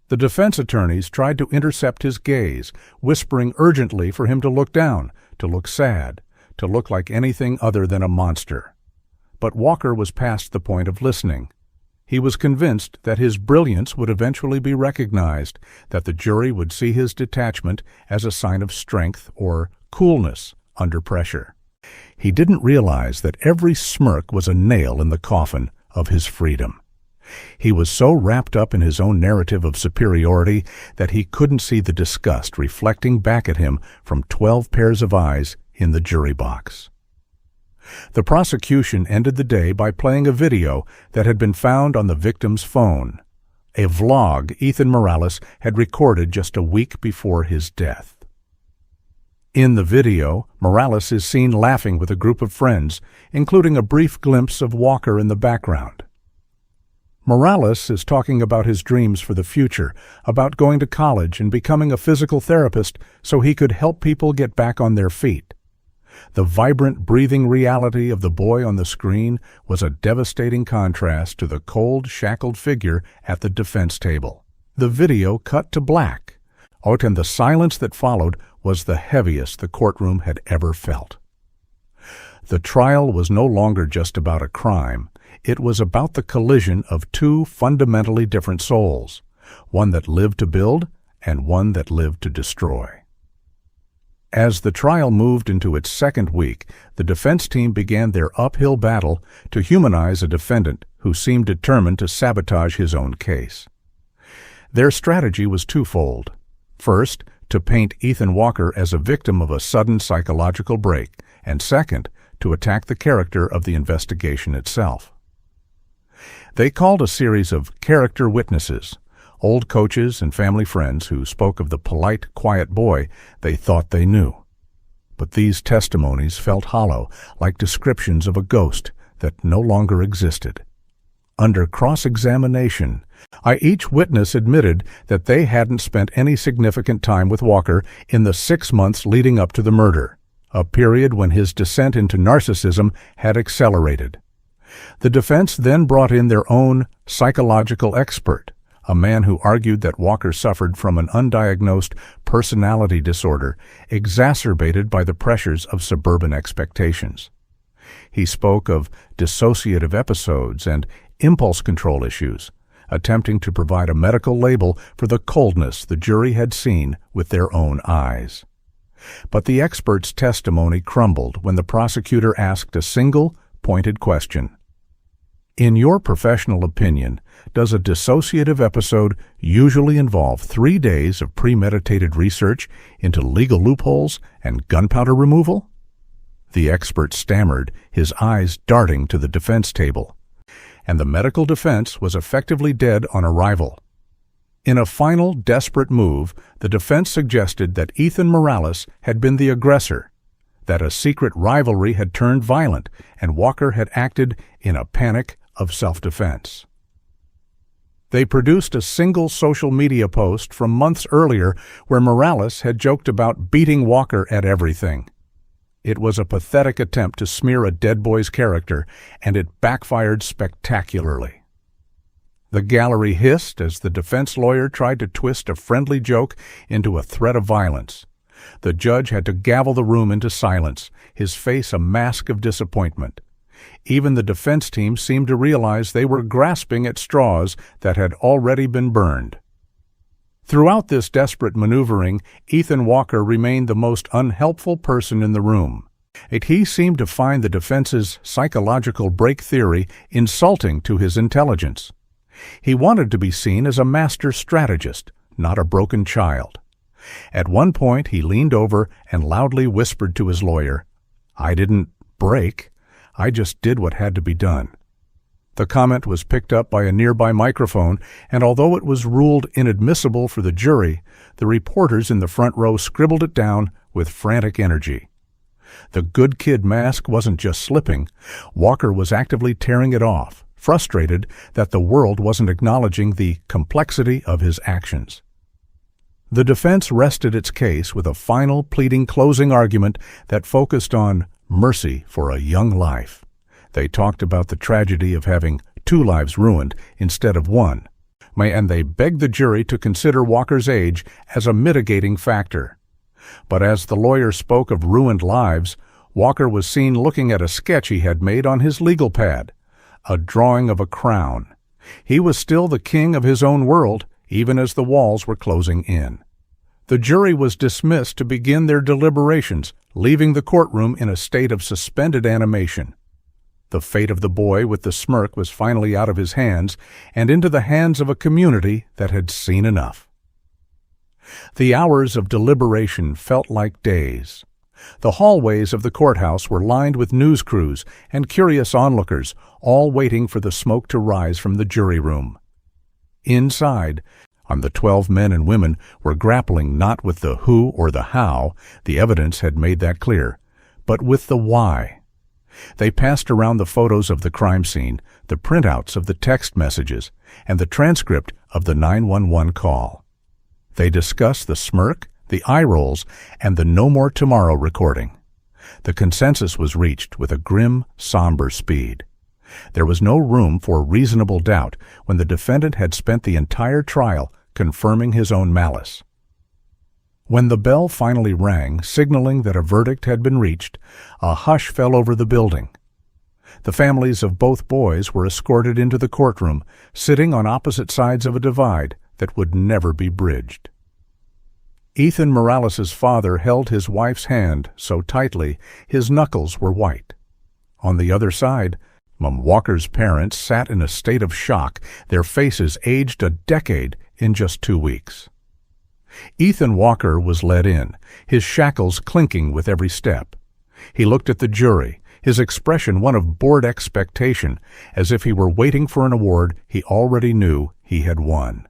The defense attorneys tried to intercept his gaze, whispering urgently for him to look down, to look sad, to look like anything other than a monster. But Walker was past the point of listening. He was convinced that his brilliance would eventually be recognized, that the jury would see his detachment as a sign of strength or coolness under pressure. He didn't realize that every smirk was a nail in the coffin of his freedom. He was so wrapped up in his own narrative of superiority that he couldn't see the disgust reflecting back at him from 12 pairs of eyes in the jury box. The prosecution ended the day by playing a video that had been found on the victim's phone, a vlog Ethan Morales had recorded just a week before his death. In the video, Morales is seen laughing with a group of friends, including a brief glimpse of Walker in the background. Morales is talking about his dreams for the future, about going to college and becoming a physical therapist so he could help people get back on their feet. The vibrant, breathing reality of the boy on the screen was a devastating contrast to the cold, shackled figure at the defense table. The video cut to black. And the silence that followed was the heaviest the courtroom had ever felt. The trial was no longer just about a crime. It was about the collision of two fundamentally different souls, one that lived to build and one that lived to destroy. As the trial moved into its second week, the defense team began their uphill battle to humanize a defendant who seemed determined to sabotage his own case. Their strategy was twofold. First, to paint Ethan Walker as a victim of a sudden psychological break, and second, to attack the character of the investigation itself. They called a series of character witnesses, old coaches and family friends who spoke of the polite, quiet boy they thought they knew. But these testimonies felt hollow, like descriptions of a ghost that no longer existed. Under cross-examination, each witness admitted that they hadn't spent any significant time with Walker in the 6 months leading up to the murder, a period when his descent into narcissism had accelerated. The defense then brought in their own psychological expert, a man who argued that Walker suffered from an undiagnosed personality disorder exacerbated by the pressures of suburban expectations. He spoke of dissociative episodes and impulse control issues, attempting to provide a medical label for the coldness the jury had seen with their own eyes. But the expert's testimony crumbled when the prosecutor asked a single, pointed question. In your professional opinion, does a dissociative episode usually involve 3 days of premeditated research into legal loopholes and gunpowder removal? The expert stammered, his eyes darting to the defense table, and the medical defense was effectively dead on arrival. In a final, desperate move, the defense suggested that Ethan Morales had been the aggressor, that a secret rivalry had turned violent, and Walker had acted in a panic of self-defense. They produced a single social media post from months earlier where Morales had joked about beating Walker at everything. It was a pathetic attempt to smear a dead boy's character, and it backfired spectacularly. The gallery hissed as the defense lawyer tried to twist a friendly joke into a threat of violence. The judge had to gavel the room into silence, his face a mask of disappointment. Even the defense team seemed to realize they were grasping at straws that had already been burned. Throughout this desperate maneuvering, Ethan Walker remained the most unhelpful person in the room. He seemed to find the defense's psychological break theory insulting to his intelligence. He wanted to be seen as a master strategist, not a broken child. At one point, he leaned over and loudly whispered to his lawyer, "I didn't break. I just did what had to be done." The comment was picked up by a nearby microphone, and although it was ruled inadmissible for the jury, the reporters in the front row scribbled it down with frantic energy. The good kid mask wasn't just slipping. Walker was actively tearing it off, frustrated that the world wasn't acknowledging the complexity of his actions. The defense rested its case with a final pleading closing argument that focused on mercy for a young life. They talked about the tragedy of having 2 lives ruined instead of 1, and they begged the jury to consider Walker's age as a mitigating factor. But as the lawyer spoke of ruined lives, Walker was seen looking at a sketch he had made on his legal pad, a drawing of a crown. He was still the king of his own world, even as the walls were closing in. The jury was dismissed to begin their deliberations, leaving the courtroom in a state of suspended animation. The fate of the boy with the smirk was finally out of his hands and into the hands of a community that had seen enough. The hours of deliberation felt like days. The hallways of the courthouse were lined with news crews and curious onlookers, all waiting for the smoke to rise from the jury room. Inside, the 12 men and women were grappling not with the who or the how, the evidence had made that clear, but with the why. They passed around the photos of the crime scene, the printouts of the text messages, and the transcript of the 911 call. They discussed the smirk, the eye rolls, and the "No More Tomorrow" recording. The consensus was reached with a grim, somber speed. There was no room for reasonable doubt when the defendant had spent the entire trial confirming his own malice. When the bell finally rang, signaling that a verdict had been reached, a hush fell over the building. The families of both boys were escorted into the courtroom, sitting on opposite sides of a divide that would never be bridged. Ethan Morales' father held his wife's hand so tightly his knuckles were white. On the other side, Mom Walker's parents sat in a state of shock, their faces aged a decade in just 2 weeks. Ethan Walker was led in, his shackles clinking with every step. He looked at the jury, his expression one of bored expectation, as if he were waiting for an award he already knew he had won.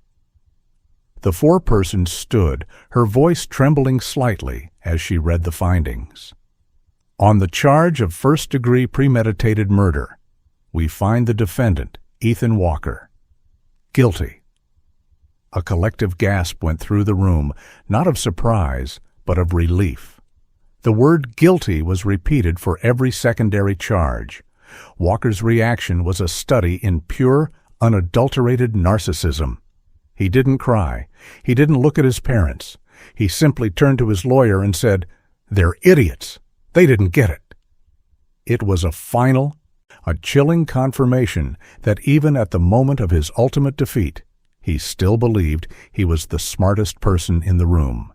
The foreperson stood, her voice trembling slightly as she read the findings. On the charge of first-degree premeditated murder, we find the defendant, Ethan Walker, guilty. A collective gasp went through the room, not of surprise, but of relief. The word guilty was repeated for every secondary charge. Walker's reaction was a study in pure, unadulterated narcissism. He didn't cry. He didn't look at his parents. He simply turned to his lawyer and said, "They're idiots. They didn't get it." It was a final, a chilling confirmation that even at the moment of his ultimate defeat, he still believed he was the smartest person in the room.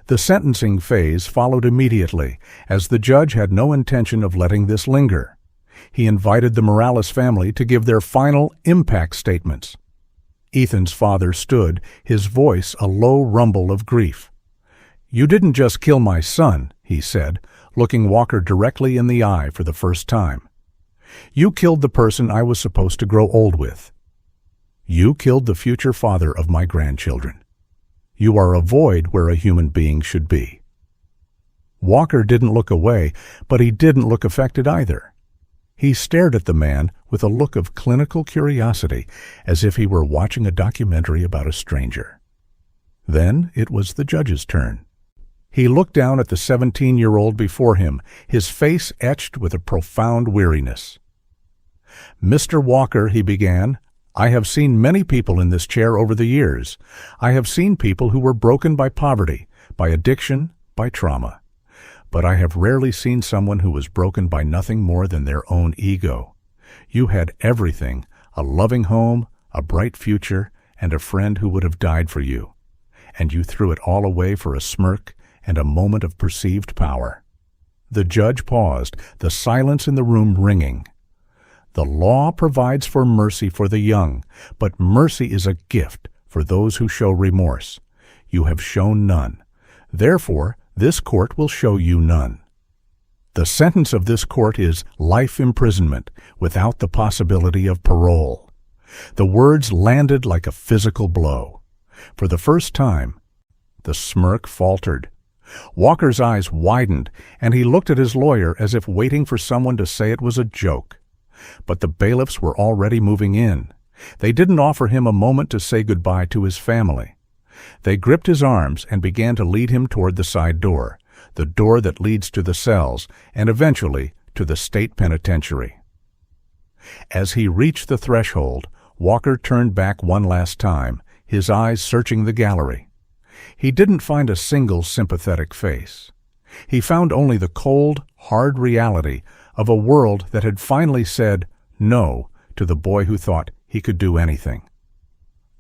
The sentencing phase followed immediately, as the judge had no intention of letting this linger. He invited the Morales family to give their final impact statements. Ethan's father stood, his voice a low rumble of grief. "You didn't just kill my son," he said, looking Walker directly in the eye for the first time. "You killed the person I was supposed to grow old with. You killed the future father of my grandchildren. You are a void where a human being should be." Walker didn't look away, but he didn't look affected either. He stared at the man with a look of clinical curiosity, as if he were watching a documentary about a stranger. Then it was the judge's turn. He looked down at the 17-year-old before him, his face etched with a profound weariness. "Mr. Walker," he began, "I have seen many people in this chair over the years. I have seen people who were broken by poverty, by addiction, by trauma. But I have rarely seen someone who was broken by nothing more than their own ego. You had everything, a loving home, a bright future, and a friend who would have died for you. And you threw it all away for a smirk and a moment of perceived power." The judge paused, the silence in the room ringing. "The law provides for mercy for the young, but mercy is a gift for those who show remorse. You have shown none. Therefore, this court will show you none. The sentence of this court is life imprisonment without the possibility of parole." The words landed like a physical blow. For the first time, the smirk faltered. Walker's eyes widened, and he looked at his lawyer as if waiting for someone to say it was a joke. But the bailiffs were already moving in. They didn't offer him a moment to say goodbye to his family. They gripped his arms and began to lead him toward the side door, the door that leads to the cells and eventually to the state penitentiary. As he reached the threshold, Walker turned back one last time, his eyes searching the gallery. He didn't find a single sympathetic face. He found only the cold, hard reality of a world that had finally said no to the boy who thought he could do anything.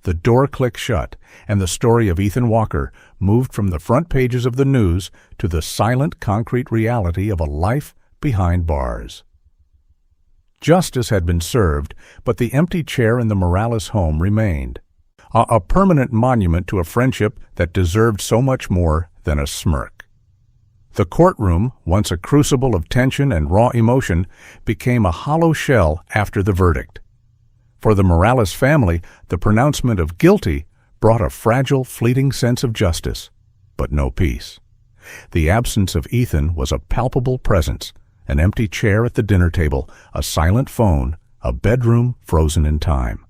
The door clicked shut, and the story of Ethan Walker moved from the front pages of the news to the silent, concrete reality of a life behind bars. Justice had been served, but the empty chair in the Morales home remained, a permanent monument to a friendship that deserved so much more than a smirk. The courtroom, once a crucible of tension and raw emotion, became a hollow shell after the verdict. For the Morales family, the pronouncement of guilty brought a fragile, fleeting sense of justice, but no peace. The absence of Ethan was a palpable presence, an empty chair at the dinner table, a silent phone, a bedroom frozen in time.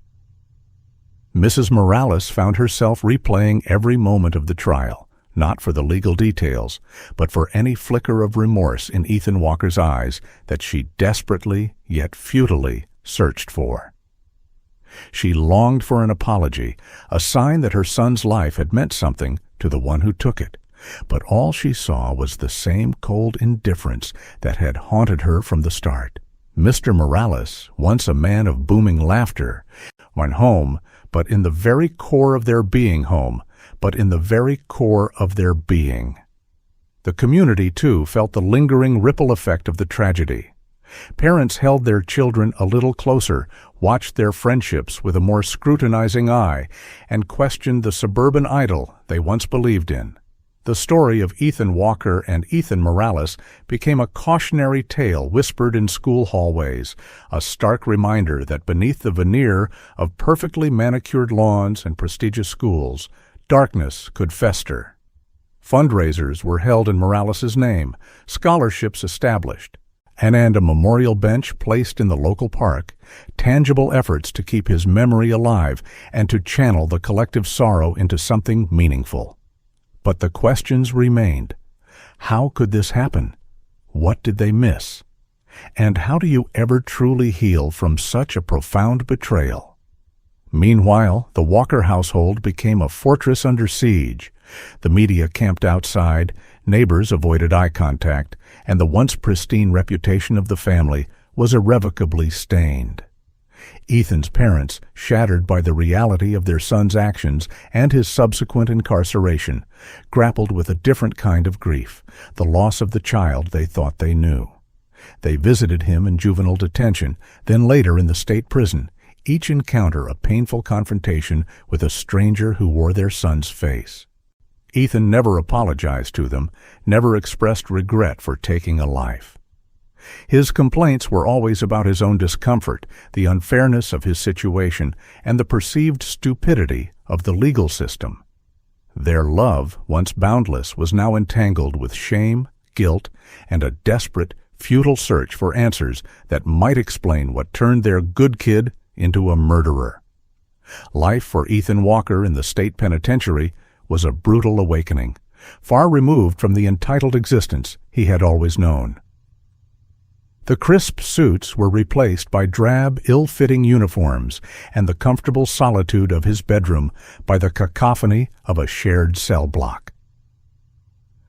Mrs. Morales found herself replaying every moment of the trial, not for the legal details, but for any flicker of remorse in Ethan Walker's eyes that she desperately, yet futilely, searched for. She longed for an apology, a sign that her son's life had meant something to the one who took it, but all she saw was the same cold indifference that had haunted her from the start. Mr. Morales, once a man of booming laughter, went home, but in the very core of their being home, but in the very core of their being. The community, too, felt the lingering ripple effect of the tragedy. Parents held their children a little closer, watched their friendships with a more scrutinizing eye, and questioned the suburban idol they once believed in. The story of Ethan Walker and Ethan Morales became a cautionary tale whispered in school hallways, a stark reminder that beneath the veneer of perfectly manicured lawns and prestigious schools, darkness could fester. Fundraisers were held in Morales's name, scholarships established, and a memorial bench placed in the local park, tangible efforts to keep his memory alive and to channel the collective sorrow into something meaningful. But the questions remained. How could this happen? What did they miss? And how do you ever truly heal from such a profound betrayal? Meanwhile, the Walker household became a fortress under siege. The media camped outside, neighbors avoided eye contact, and the once pristine reputation of the family was irrevocably stained. Ethan's parents, shattered by the reality of their son's actions and his subsequent incarceration, grappled with a different kind of grief, the loss of the child they thought they knew. They visited him in juvenile detention, then later in the state prison, each encounter a painful confrontation with a stranger who wore their son's face. Ethan never apologized to them, never expressed regret for taking a life. His complaints were always about his own discomfort, the unfairness of his situation, and the perceived stupidity of the legal system. Their love, once boundless, was now entangled with shame, guilt, and a desperate, futile search for answers that might explain what turned their good kid into a murderer. Life for Ethan Walker in the state penitentiary was a brutal awakening, far removed from the entitled existence he had always known. The crisp suits were replaced by drab, ill-fitting uniforms, and the comfortable solitude of his bedroom by the cacophony of a shared cell block.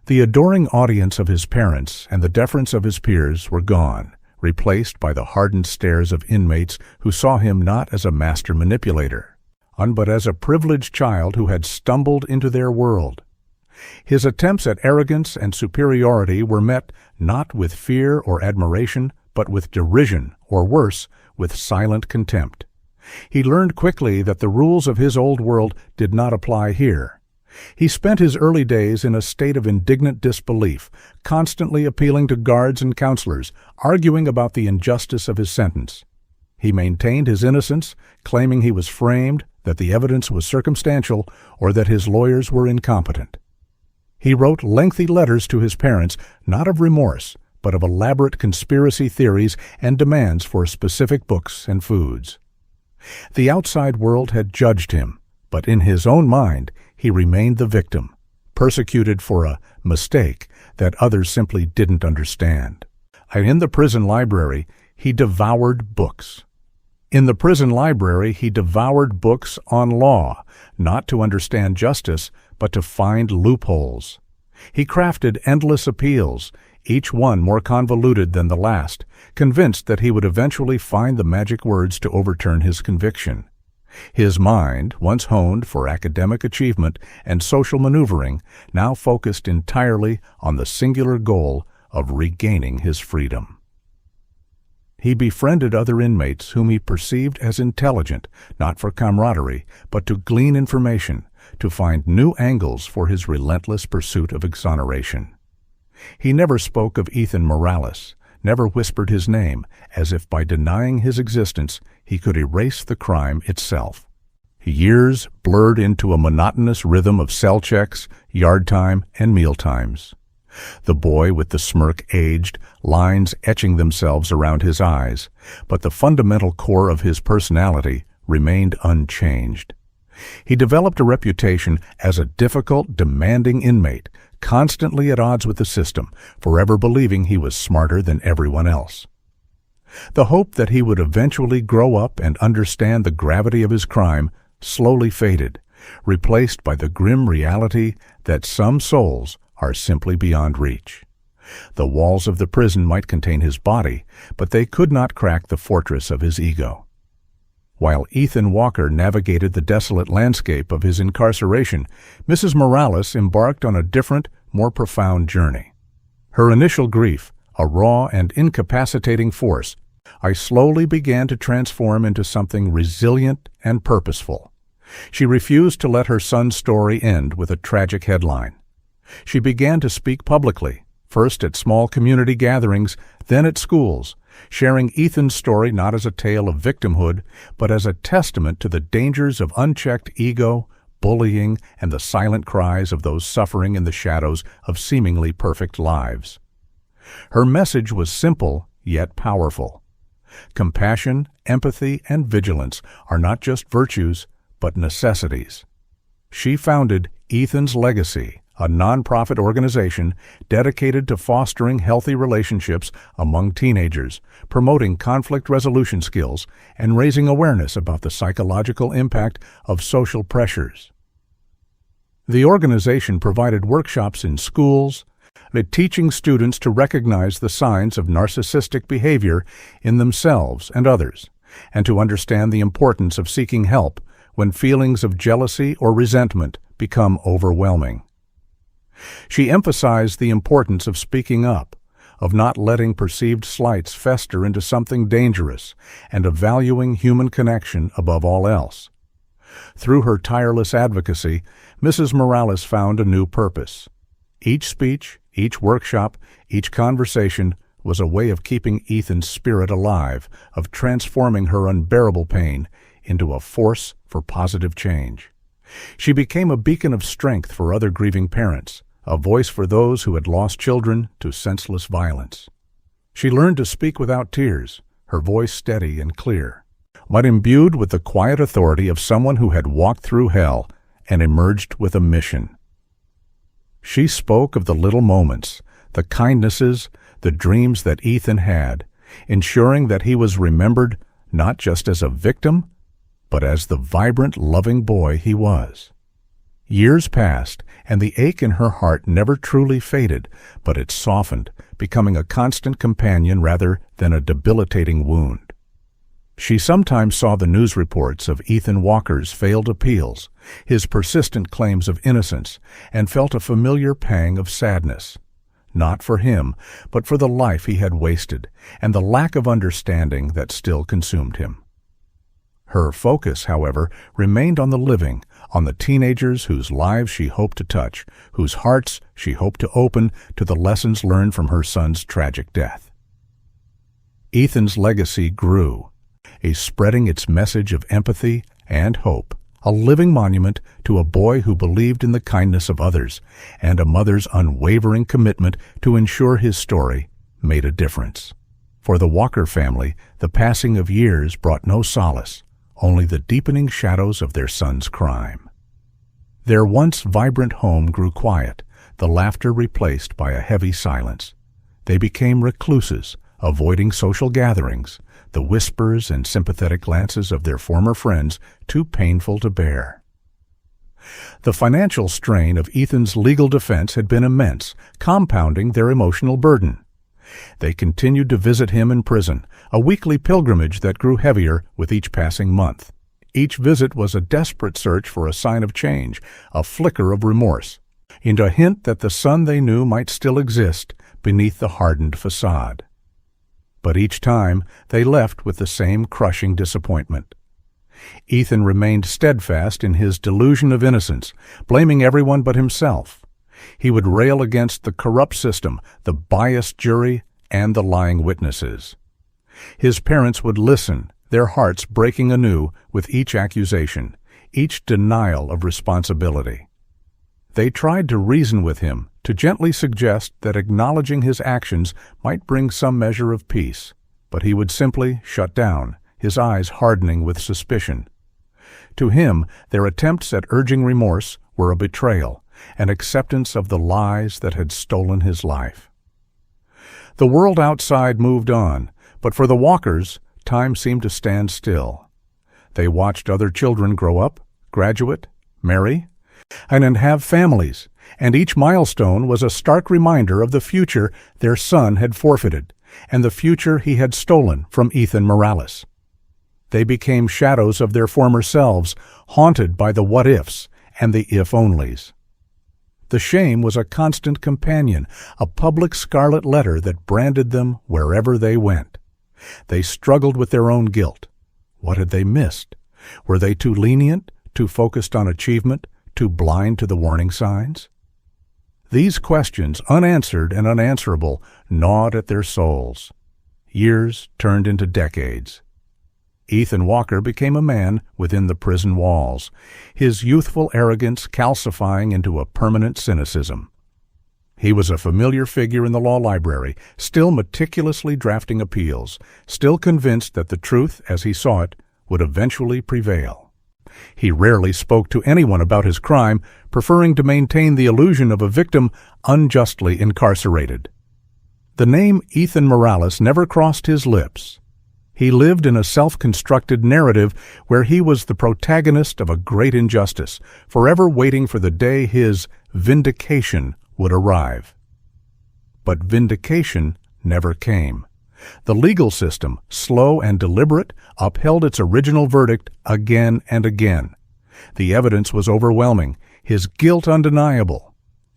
The adoring audience of his parents and the deference of his peers were gone, replaced by the hardened stares of inmates who saw him not as a master manipulator, but as a privileged child who had stumbled into their world. His attempts at arrogance and superiority were met not with fear or admiration, but with derision, or worse, with silent contempt. He learned quickly that the rules of his old world did not apply here. He spent his early days in a state of indignant disbelief, constantly appealing to guards and counselors, arguing about the injustice of his sentence. He maintained his innocence, claiming he was framed, that the evidence was circumstantial, or that his lawyers were incompetent. He wrote lengthy letters to his parents, not of remorse, but of elaborate conspiracy theories and demands for specific books and foods. The outside world had judged him, but in his own mind he remained the victim, persecuted for a mistake that others simply didn't understand. And in the prison library, he devoured books. In the prison library, he devoured books on law, not to understand justice, but to find loopholes. He crafted endless appeals, each one more convoluted than the last, convinced that he would eventually find the magic words to overturn his conviction. His mind, once honed for academic achievement and social maneuvering, now focused entirely on the singular goal of regaining his freedom. He befriended other inmates whom he perceived as intelligent, not for camaraderie, but to glean information, to find new angles for his relentless pursuit of exoneration. He never spoke of Ethan Morales, never whispered his name, as if by denying his existence he could erase the crime itself. Years blurred into a monotonous rhythm of cell checks, yard time, and meal times. The boy with the smirk aged, lines etching themselves around his eyes, but the fundamental core of his personality remained unchanged. He developed a reputation as a difficult, demanding inmate, constantly at odds with the system, forever believing he was smarter than everyone else. The hope that he would eventually grow up and understand the gravity of his crime slowly faded, replaced by the grim reality that some souls are simply beyond reach. The walls of the prison might contain his body, but they could not crack the fortress of his ego. While Ethan Walker navigated the desolate landscape of his incarceration, Mrs. Morales embarked on a different, more profound journey. Her initial grief, a raw and incapacitating force, I slowly began to transform into something resilient and purposeful. She refused to let her son's story end with a tragic headline. She began to speak publicly, first at small community gatherings, then at schools, sharing Ethan's story not as a tale of victimhood, but as a testament to the dangers of unchecked ego, bullying, and the silent cries of those suffering in the shadows of seemingly perfect lives. Her message was simple, yet powerful. Compassion, empathy, and vigilance are not just virtues, but necessities. She founded Ethan's Legacy, a nonprofit organization dedicated to fostering healthy relationships among teenagers, promoting conflict resolution skills, and raising awareness about the psychological impact of social pressures. The organization provided workshops in schools, teaching students to recognize the signs of narcissistic behavior in themselves and others, and to understand the importance of seeking help when feelings of jealousy or resentment become overwhelming. She emphasized the importance of speaking up, of not letting perceived slights fester into something dangerous, and of valuing human connection above all else. Through her tireless advocacy, Mrs. Morales found a new purpose. Each speech, each workshop, each conversation was a way of keeping Ethan's spirit alive, of transforming her unbearable pain into a force for positive change. She became a beacon of strength for other grieving parents, a voice for those who had lost children to senseless violence. She learned to speak without tears, her voice steady and clear, but imbued with the quiet authority of someone who had walked through hell and emerged with a mission. She spoke of the little moments, the kindnesses, the dreams that Ethan had, ensuring that he was remembered not just as a victim, but as the vibrant, loving boy he was. Years passed, and the ache in her heart never truly faded, but it softened, becoming a constant companion rather than a debilitating wound. She sometimes saw the news reports of Ethan Walker's failed appeals, his persistent claims of innocence, and felt a familiar pang of sadness. Not for him, but for the life he had wasted, and the lack of understanding that still consumed him. Her focus, however, remained on the living, on the teenagers whose lives she hoped to touch, whose hearts she hoped to open to the lessons learned from her son's tragic death. Ethan's legacy grew, spreading its message of empathy and hope, a living monument to a boy who believed in the kindness of others, and a mother's unwavering commitment to ensure his story made a difference. For the Walker family, the passing of years brought no solace, only the deepening shadows of their son's crime. Their once vibrant home grew quiet, the laughter replaced by a heavy silence. They became recluses, avoiding social gatherings, the whispers and sympathetic glances of their former friends too painful to bear. The financial strain of Ethan's legal defense had been immense, compounding their emotional burden. They continued to visit him in prison, a weekly pilgrimage that grew heavier with each passing month. Each visit was a desperate search for a sign of change, a flicker of remorse, and a hint that the son they knew might still exist beneath the hardened facade. But each time they left with the same crushing disappointment. Ethan remained steadfast in his delusion of innocence, blaming everyone but himself. He would rail against the corrupt system, the biased jury, and the lying witnesses. His parents would listen, their hearts breaking anew with each accusation, each denial of responsibility. They tried to reason with him, to gently suggest that acknowledging his actions might bring some measure of peace, but he would simply shut down, his eyes hardening with suspicion. To him, their attempts at urging remorse were a betrayal, an acceptance of the lies that had stolen his life. The world outside moved on, but for the Walkers, time seemed to stand still. They watched other children grow up, graduate, marry, and have families, and each milestone was a stark reminder of the future their son had forfeited, and the future he had stolen from Ethan Morales. They became shadows of their former selves, haunted by the what-ifs and the if-onlys. The shame was a constant companion, a public scarlet letter that branded them wherever they went. They struggled with their own guilt. What had they missed? Were they too lenient, too focused on achievement, too blind to the warning signs? These questions, unanswered and unanswerable, gnawed at their souls. Years turned into decades. Ethan Walker became a man within the prison walls, his youthful arrogance calcifying into a permanent cynicism. He was a familiar figure in the law library, still meticulously drafting appeals, still convinced that the truth, as he saw it, would eventually prevail. He rarely spoke to anyone about his crime, preferring to maintain the illusion of a victim unjustly incarcerated. The name Ethan Morales never crossed his lips. He lived in a self-constructed narrative where he was the protagonist of a great injustice, forever waiting for the day his vindication would arrive. But vindication never came. The legal system, slow and deliberate, upheld its original verdict again and again. The evidence was overwhelming, his guilt undeniable.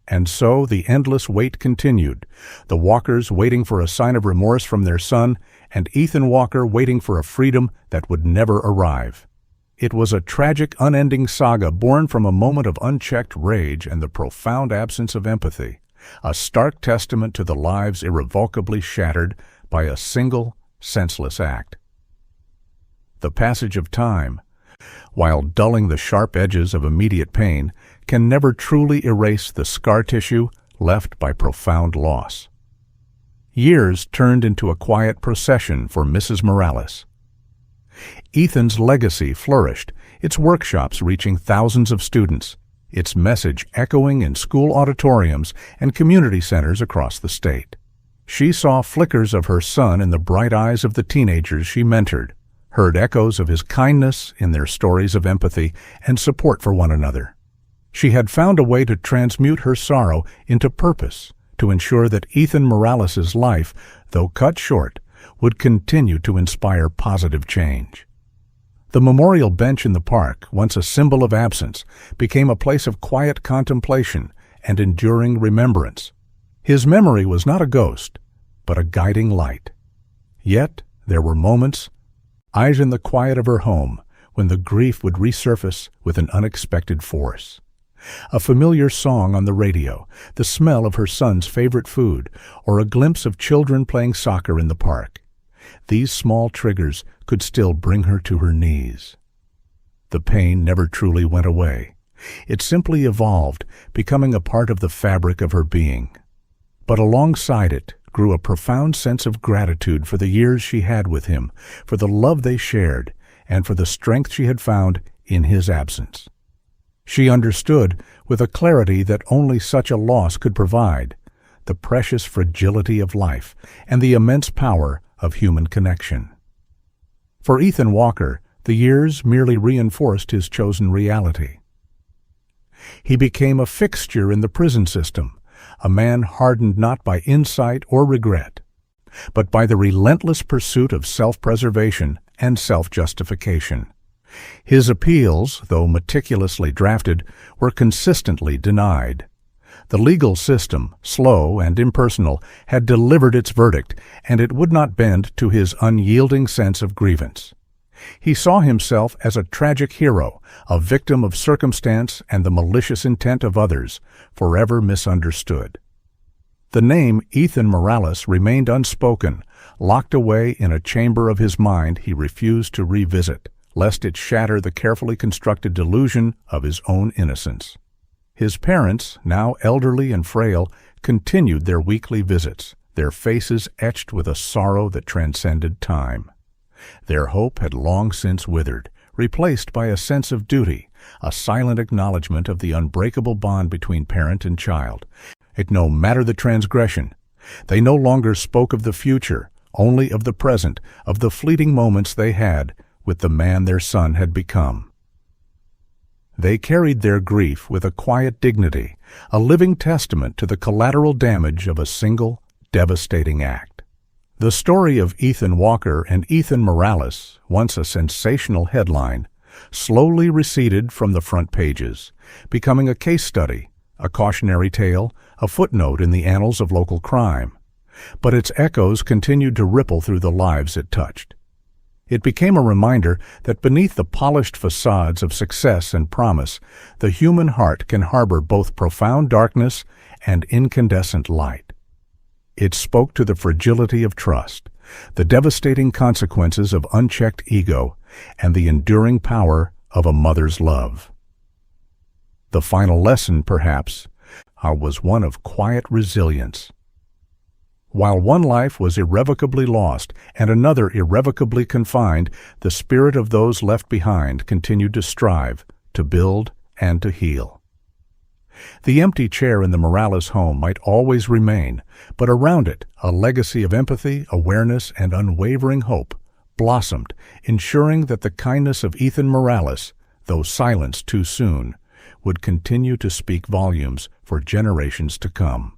And so the endless wait continued, the Walkers waiting for a sign of remorse from their son, and Ethan Walker waiting for a freedom that would never arrive. It was a tragic, unending saga born from a moment of unchecked rage and the profound absence of empathy, a stark testament to the lives irrevocably shattered by a single, senseless act. The passage of time, while dulling the sharp edges of immediate pain, can never truly erase the scar tissue left by profound loss. Years turned into a quiet procession for Mrs. Morales. Ethan's legacy flourished, its workshops reaching thousands of students, its message echoing in school auditoriums and community centers across the state. She saw flickers of her son in the bright eyes of the teenagers she mentored, heard echoes of his kindness in their stories of empathy and support for one another. She had found a way to transmute her sorrow into purpose, to ensure that Ethan Morales' life, though cut short, would continue to inspire positive change. The memorial bench in the park, once a symbol of absence, became a place of quiet contemplation and enduring remembrance. His memory was not a ghost, but a guiding light. Yet there were moments, eyes in the quiet of her home, when the grief would resurface with an unexpected force. A familiar song on the radio, the smell of her son's favorite food, or a glimpse of children playing soccer in the park. These small triggers could still bring her to her knees. The pain never truly went away. It simply evolved, becoming a part of the fabric of her being. But alongside it grew a profound sense of gratitude for the years she had with him, for the love they shared, and for the strength she had found in his absence. She understood, with a clarity that only such a loss could provide, the precious fragility of life and the immense power of human connection. For Ethan Walker, the years merely reinforced his chosen reality. He became a fixture in the prison system, a man hardened not by insight or regret, but by the relentless pursuit of self-preservation and self-justification. His appeals, though meticulously drafted, were consistently denied. The legal system, slow and impersonal, had delivered its verdict, and it would not bend to his unyielding sense of grievance. He saw himself as a tragic hero, a victim of circumstance and the malicious intent of others, forever misunderstood. The name Ethan Morales remained unspoken, locked away in a chamber of his mind he refused to revisit, lest it shatter the carefully constructed delusion of his own innocence. His parents, now elderly and frail, continued their weekly visits, their faces etched with a sorrow that transcended time. Their hope had long since withered, replaced by a sense of duty, a silent acknowledgement of the unbreakable bond between parent and child. It no matter the transgression. They no longer spoke of the future, only of the present, of the fleeting moments they had with the man their son had become. They carried their grief with a quiet dignity, a living testament to the collateral damage of a single, devastating act. The story of Ethan Walker and Ethan Morales, once a sensational headline, slowly receded from the front pages, becoming a case study, a cautionary tale, a footnote in the annals of local crime. But its echoes continued to ripple through the lives it touched. It became a reminder that beneath the polished facades of success and promise, the human heart can harbor both profound darkness and incandescent light. It spoke to the fragility of trust, the devastating consequences of unchecked ego, and the enduring power of a mother's love. The final lesson, perhaps, was one of quiet resilience. While one life was irrevocably lost and another irrevocably confined, the spirit of those left behind continued to strive, to build, and to heal. The empty chair in the Morales home might always remain, but around it a legacy of empathy, awareness, and unwavering hope blossomed, ensuring that the kindness of Ethan Morales, though silenced too soon, would continue to speak volumes for generations to come.